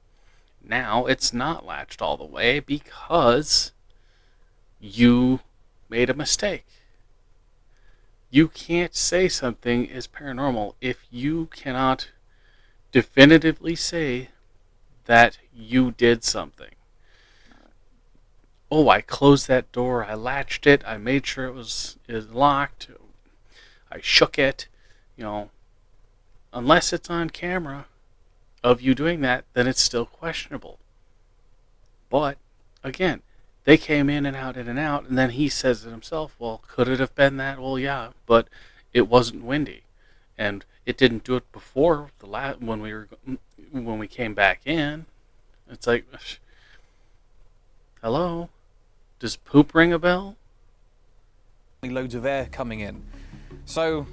Now it's not latched all the way because you made a mistake. You can't say something is paranormal if you cannot definitively say that you did something. Oh, I closed that door, I latched it, I made sure it was locked, I shook it, unless it's on camera of you doing that, then it's still questionable. But, again, they came in and out, and then he says it himself, well, could it have been that? Well, yeah, but it wasn't windy. And it didn't do it before when we came back in. It's like, hello? Does poop ring a bell? Loads of air coming in. So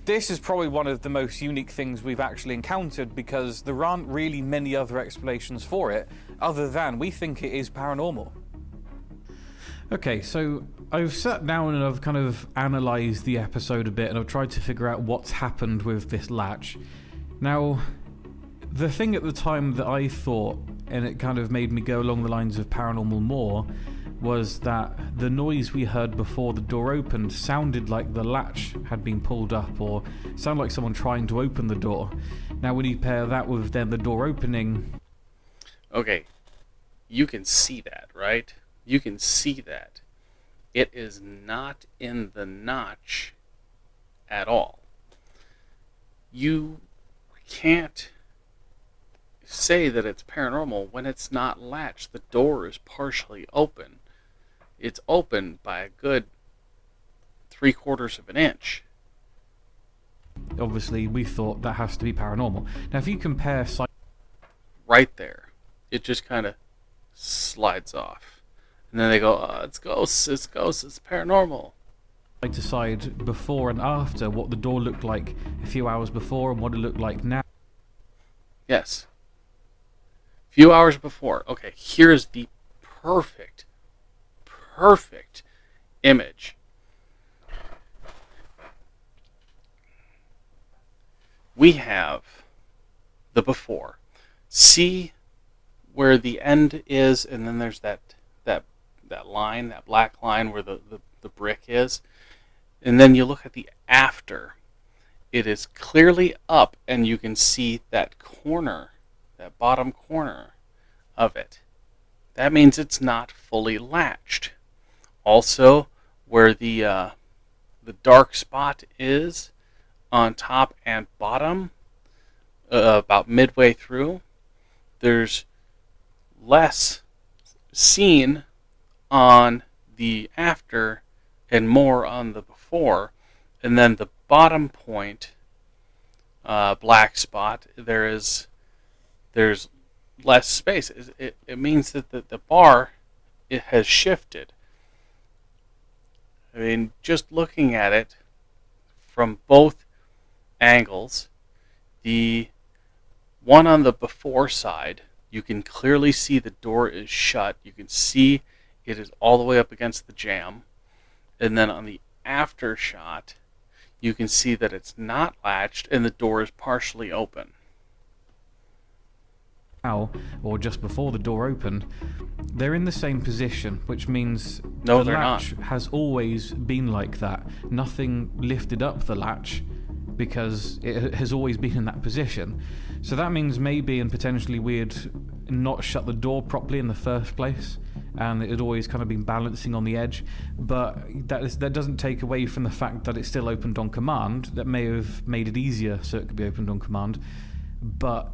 this is probably one of the most unique things we've actually encountered because there aren't really many other explanations for it other than we think it is paranormal. Okay, so I've sat down and I've kind of analysed the episode a bit and I've tried to figure out what's happened with this latch. Now, the thing at the time that I thought, and it kind of made me go along the lines of paranormal more, was that the noise we heard before the door opened sounded like the latch had been pulled up or sounded like someone trying to open the door. Now when you pair that with then the door opening... Okay, you can see that, right? You can see that. It is not in the notch at all. You can't say that it's paranormal when it's not latched. The door is partially open. It's open by a good 3/4 of an inch. Obviously, we thought that has to be paranormal. Now, if you compare... Right there. It just kind of slides off. And then they go, oh, it's ghosts, it's paranormal. Side to side before and after what the door looked like a few hours before and what it looked like now. Yes. A few hours before. Okay, here's the perfect image. We have the before. See where the end is, and then there's that line, that black line where the brick is. And then you look at the after. It is clearly up, and you can see that corner, that bottom corner of it. That means it's not fully latched. Also, where the dark spot is on top and bottom, about midway through, there's less seen on the after and more on the before. And then the bottom point, black spot, there's less space. It means that the bar, it has shifted. I mean, just looking at it from both angles, the one on the before side, you can clearly see the door is shut. You can see it is all the way up against the jamb. And then on the after shot, you can see that it's not latched and the door is partially open. Now, or just before the door opened, they're in the same position, which means No, the they're latch not. has always been like that. Nothing lifted up the latch because it has always been in that position. So that means maybe and potentially we had not shut the door properly in the first place, and it had always kind of been balancing on the edge. But that doesn't take away from the fact that it still opened on command. That may have made it easier so it could be opened on command. But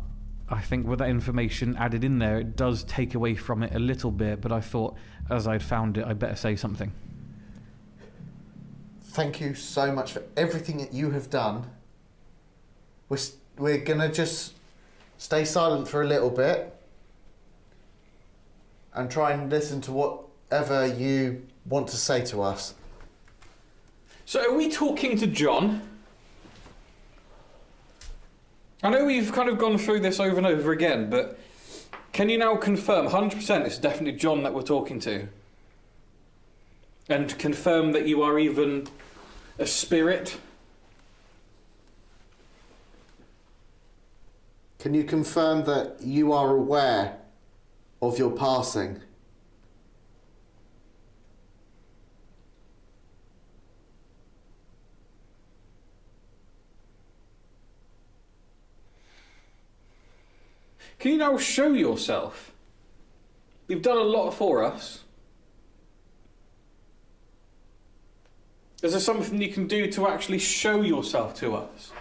I think with that information added in there, it does take away from it a little bit, but I thought, as I'd found it, I'd better say something. Thank you so much for everything that you have done. We're going to just stay silent for a little bit and try and listen to whatever you want to say to us. So are we talking to John? I know we've kind of gone through this over and over again, but can you now confirm 100% it's definitely John that we're talking to? And confirm that you are even a spirit? Can you confirm that you are aware of your passing? Can you now show yourself? You've done a lot for us. Is there something you can do to actually show yourself to us?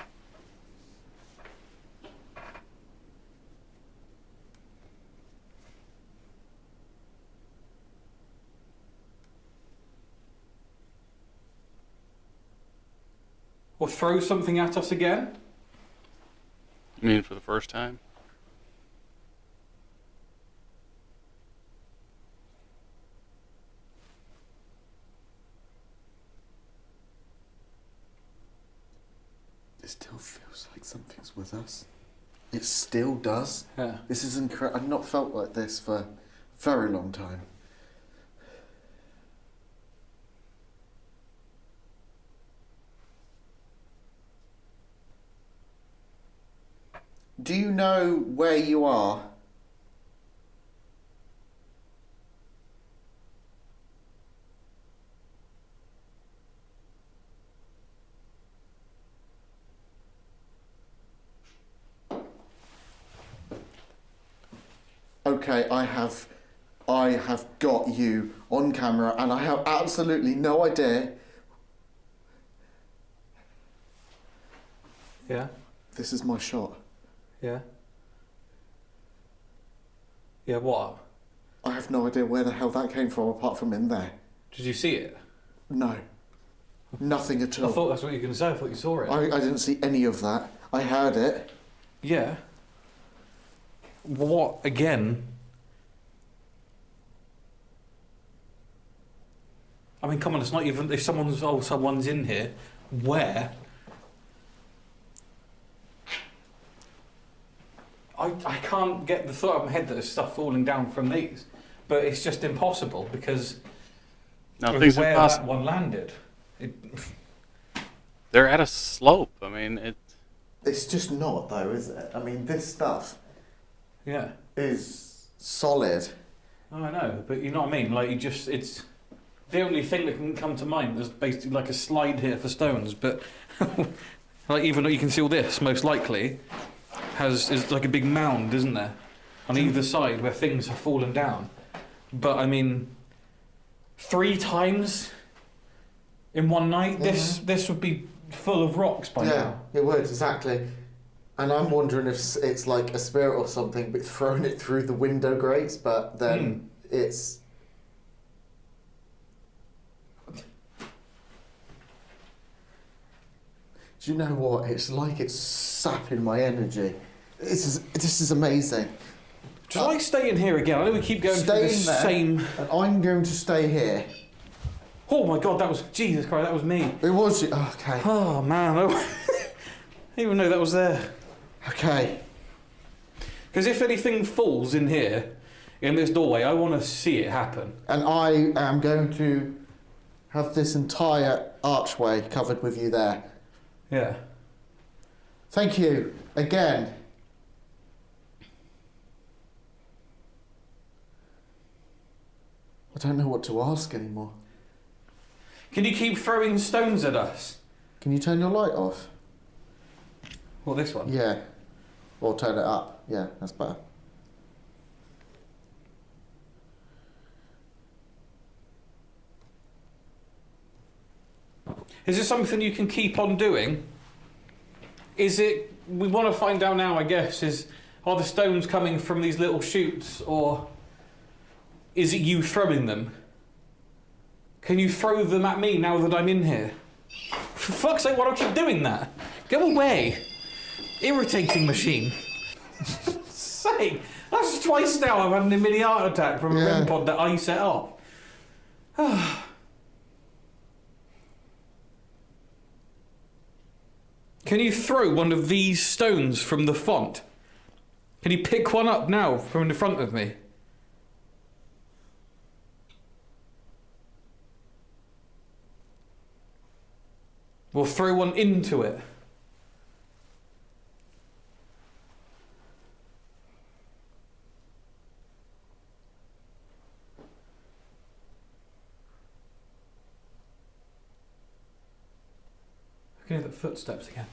Or throw something at us again? You mean for the first time? It still feels like something's with us. It still does. Yeah. This is incredible. I've not felt like this for a very long time. Do you know where you are? Okay, I have got you on camera and I have absolutely no idea. Yeah? This is my shot. Yeah? Yeah, what? I have no idea where the hell that came from apart from in there. Did you see it? No. Nothing at all. I thought that's what you were going to say. I thought you saw it. I didn't see any of that. I heard it. Yeah. What again? I mean, come on, it's not even if someone's in here. Where? I can't get the thought of my head that there's stuff falling down from these, but it's just impossible because No, of things where are that possible. one landed. They're at a slope. I mean, It's just not though, is it? I mean, this stuff Yeah. is solid. Oh, I know, but you know what I mean? Like, it's the only thing that can come to mind is basically like a slide here for stones, but like even though you can see all this, most likely, is like a big mound, isn't there? On either side where things have fallen down. But I mean, 3 times in one night, this would be full of rocks by Yeah, now. it would, exactly. And I'm wondering if it's like a spirit or something, but thrown it through the window grates, but then it's... Do you know what? It's like it's sapping my energy. This is amazing. Shall I stay in here again? I know we keep going through Stay this in there. same... And I'm going to stay here. Oh my god, that was... Jesus Christ, that was me. It was you. Okay. Oh man, I didn't even know that was there. Okay. Because if anything falls in here, in this doorway, I want to see it happen. And I am going to have this entire archway covered with you there. Yeah. Thank you again. I don't know what to ask anymore. Can you keep throwing stones at us? Can you turn your light off? What, this one? Yeah. Or turn it up. Yeah, that's better. Is this something you can keep on doing? Is it... We want to find out now, I guess, is... Are the stones coming from these little chutes, or is it you throwing them? Can you throw them at me now that I'm in here? For fuck's sake, why do I keep doing that? Go away. Irritating machine. Sake. That's twice now I've had a mini heart attack from a REM pod that I set up. Can you throw one of these stones from the font? Can you pick one up now from in front of me? Or throw one into it? I can hear the footsteps again.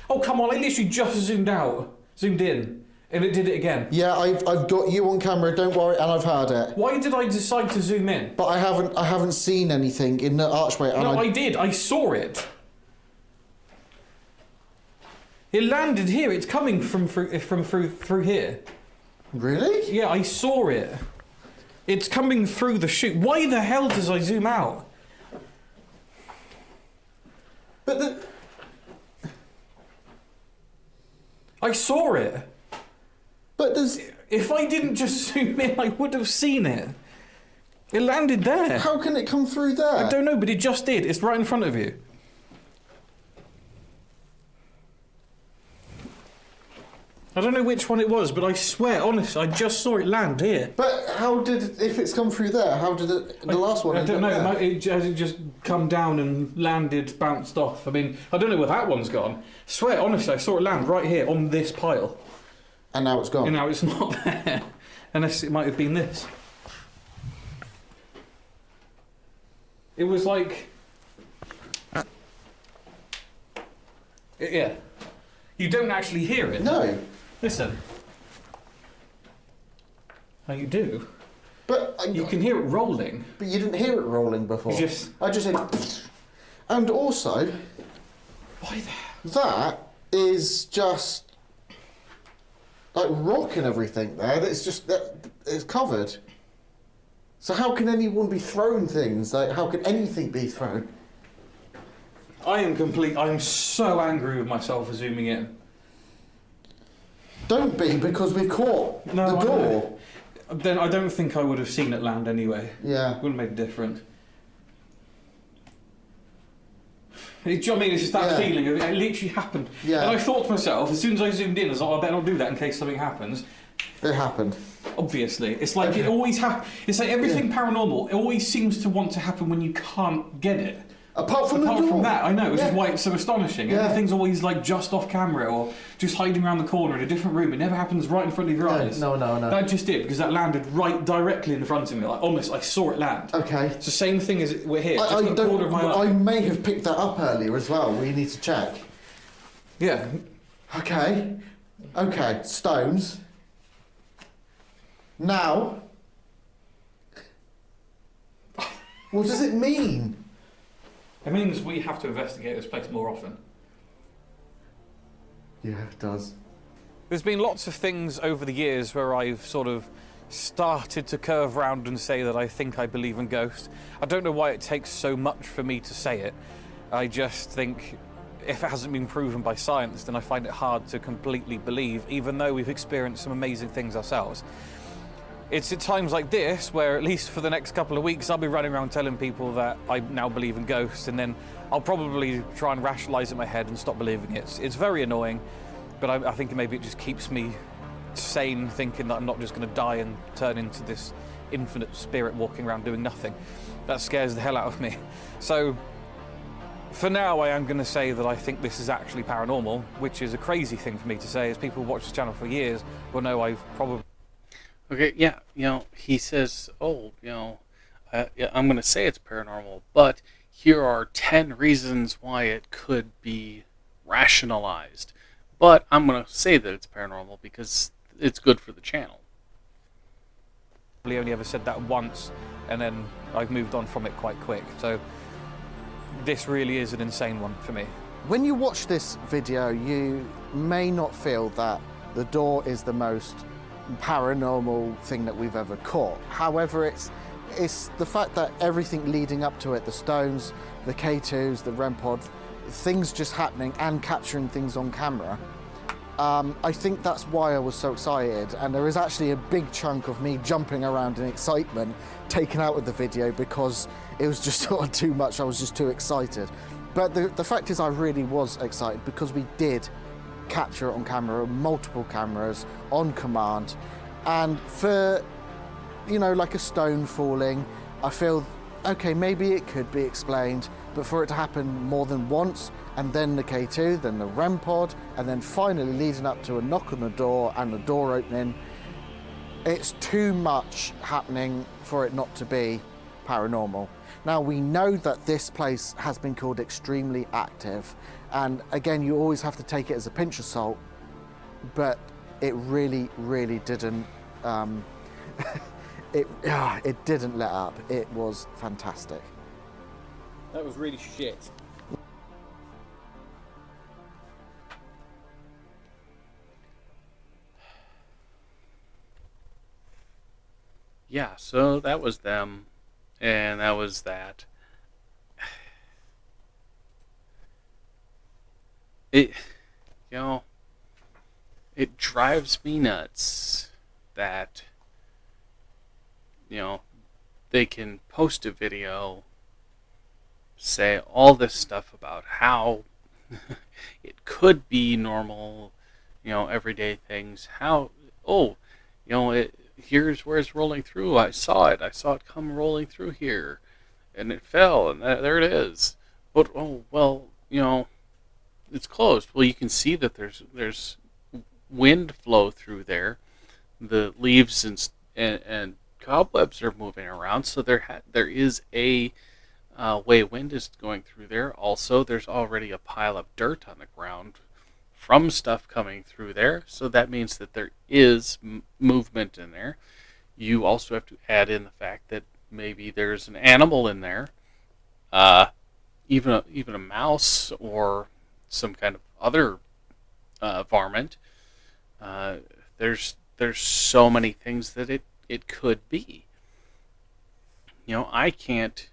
Oh, come on, I literally just zoomed in, and it did it again. Yeah, I've got you on camera, don't worry, and I've heard it. Why did I decide to zoom in? But I haven't seen anything in the archway. And No, I did, I saw it. It landed here, it's coming from through here. Really? Yeah, I saw it. It's coming through the chute. Why the hell does I zoom out? But I saw it. But there's... If I didn't just zoom in, I would have seen it. It landed there. How can it come through there? I don't know, but it just did. It's right in front of you. I don't know which one it was, but I swear, honestly, I just saw it land here. But how did... If it's come through there, how did it... The last one... I don't know. There? Has it just come down and landed, bounced off? I mean, I don't know where that one's gone. I swear, honestly, I saw it land right here on this pile. And now it's gone. And now it's not there. Unless it might have been this. It was like... Yeah. You don't actually hear it. No. Listen. Oh, you do? But... You can hear it rolling. But you didn't hear it rolling before. You just... I just said... And also... Why the... That is just... Like rock and everything there. That's just... It's covered. So how can anyone be throwing things? Like, how can anything be thrown? I'm so angry with myself for zooming in. Don't be, because we've caught the I door. know. Then I don't think I would have seen it land anyway. Yeah. Wouldn't make a difference. Do you know what I mean? It's just that feeling of it literally happened. Yeah. And I thought to myself, as soon as I zoomed in, I was like, I better not do that in case something happens. It happened. Obviously. It's like it always happens. It's like everything paranormal, it always seems to want to happen when you can't get it. Apart from that, I know, which is why it's so astonishing. Yeah. Everything's always like just off camera or just hiding around the corner in a different room. It never happens right in front of your eyes. No. That just did, because that landed right directly in front of me. Like, honest, I saw it land. Okay. It's the same thing as we're here. I Just a quarter of my I eye. may have picked that up earlier as well. We need to check. Yeah. Okay. Okay. Stones. Now. What does it mean? It means we have to investigate this place more often. Yeah, it does. There's been lots of things over the years where I've sort of started to curve around and say that I think I believe in ghosts. I don't know why it takes so much for me to say it. I just think if it hasn't been proven by science, then I find it hard to completely believe, even though we've experienced some amazing things ourselves. It's at times like this where, at least for the next couple of weeks, I'll be running around telling people that I now believe in ghosts, and then I'll probably try and rationalise in my head and stop believing it. It's very annoying, but I think maybe it just keeps me sane, thinking that I'm not just going to die and turn into this infinite spirit walking around doing nothing. That scares the hell out of me. So, for now, I am going to say that I think this is actually paranormal, which is a crazy thing for me to say, as people who watch this channel for years will know I've probably... Okay, yeah, he says, I'm going to say it's paranormal, but here are 10 reasons why it could be rationalized. But I'm going to say that it's paranormal because it's good for the channel. I've only ever said that once, and then I've moved on from it quite quick. So this really is an insane one for me. When you watch this video, you may not feel that the door is the most paranormal thing that we've ever caught. However, it's the fact that everything leading up to it, the stones, the K2s, the REM pod, things just happening and capturing things on camera. I think that's why I was so excited, and there is actually a big chunk of me jumping around in excitement taken out of the video because it was just sort of too much. I was just too excited. But the fact is I really was excited because we did capture it on camera, multiple cameras, on command. And for, you know, like a stone falling, I feel, okay, maybe it could be explained, but for it to happen more than once, and then the K2, then the REM pod, and then finally leading up to a knock on the door and the door opening, it's too much happening for it not to be paranormal. Now, we know that this place has been called extremely active, and again, you always have to take it as a pinch of salt, but it really, really didn't, it didn't let up. It was fantastic. That was really shit. Yeah, so that was them, and that was that. It, you know, it drives me nuts that, you know, they can post a video, say all this stuff about how it could be normal, you know, everyday things. How, oh, you know, here's where it's rolling through. I saw it come rolling through here, and it fell, and there it is. But, oh, well, you know, it's closed. Well, you can see that there's wind flow through there. The leaves and cobwebs are moving around, so there is a way wind is going through there. Also, there's already a pile of dirt on the ground from stuff coming through there, so that means that there is movement in there. You also have to add in the fact that maybe there's an animal in there, even a mouse or some kind of other varmint. There's so many things that it could be. You know, I can't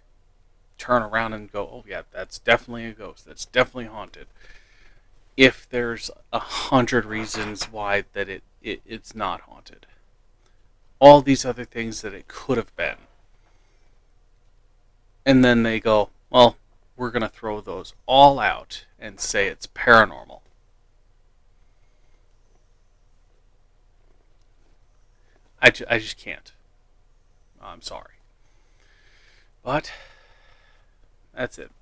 turn around and go, oh yeah, that's definitely a ghost. That's definitely haunted. If there's 100 reasons why that it's not haunted. All these other things that it could have been. And then they go, well, we're going to throw those all out and say it's paranormal. I just can't. I'm sorry. But that's it.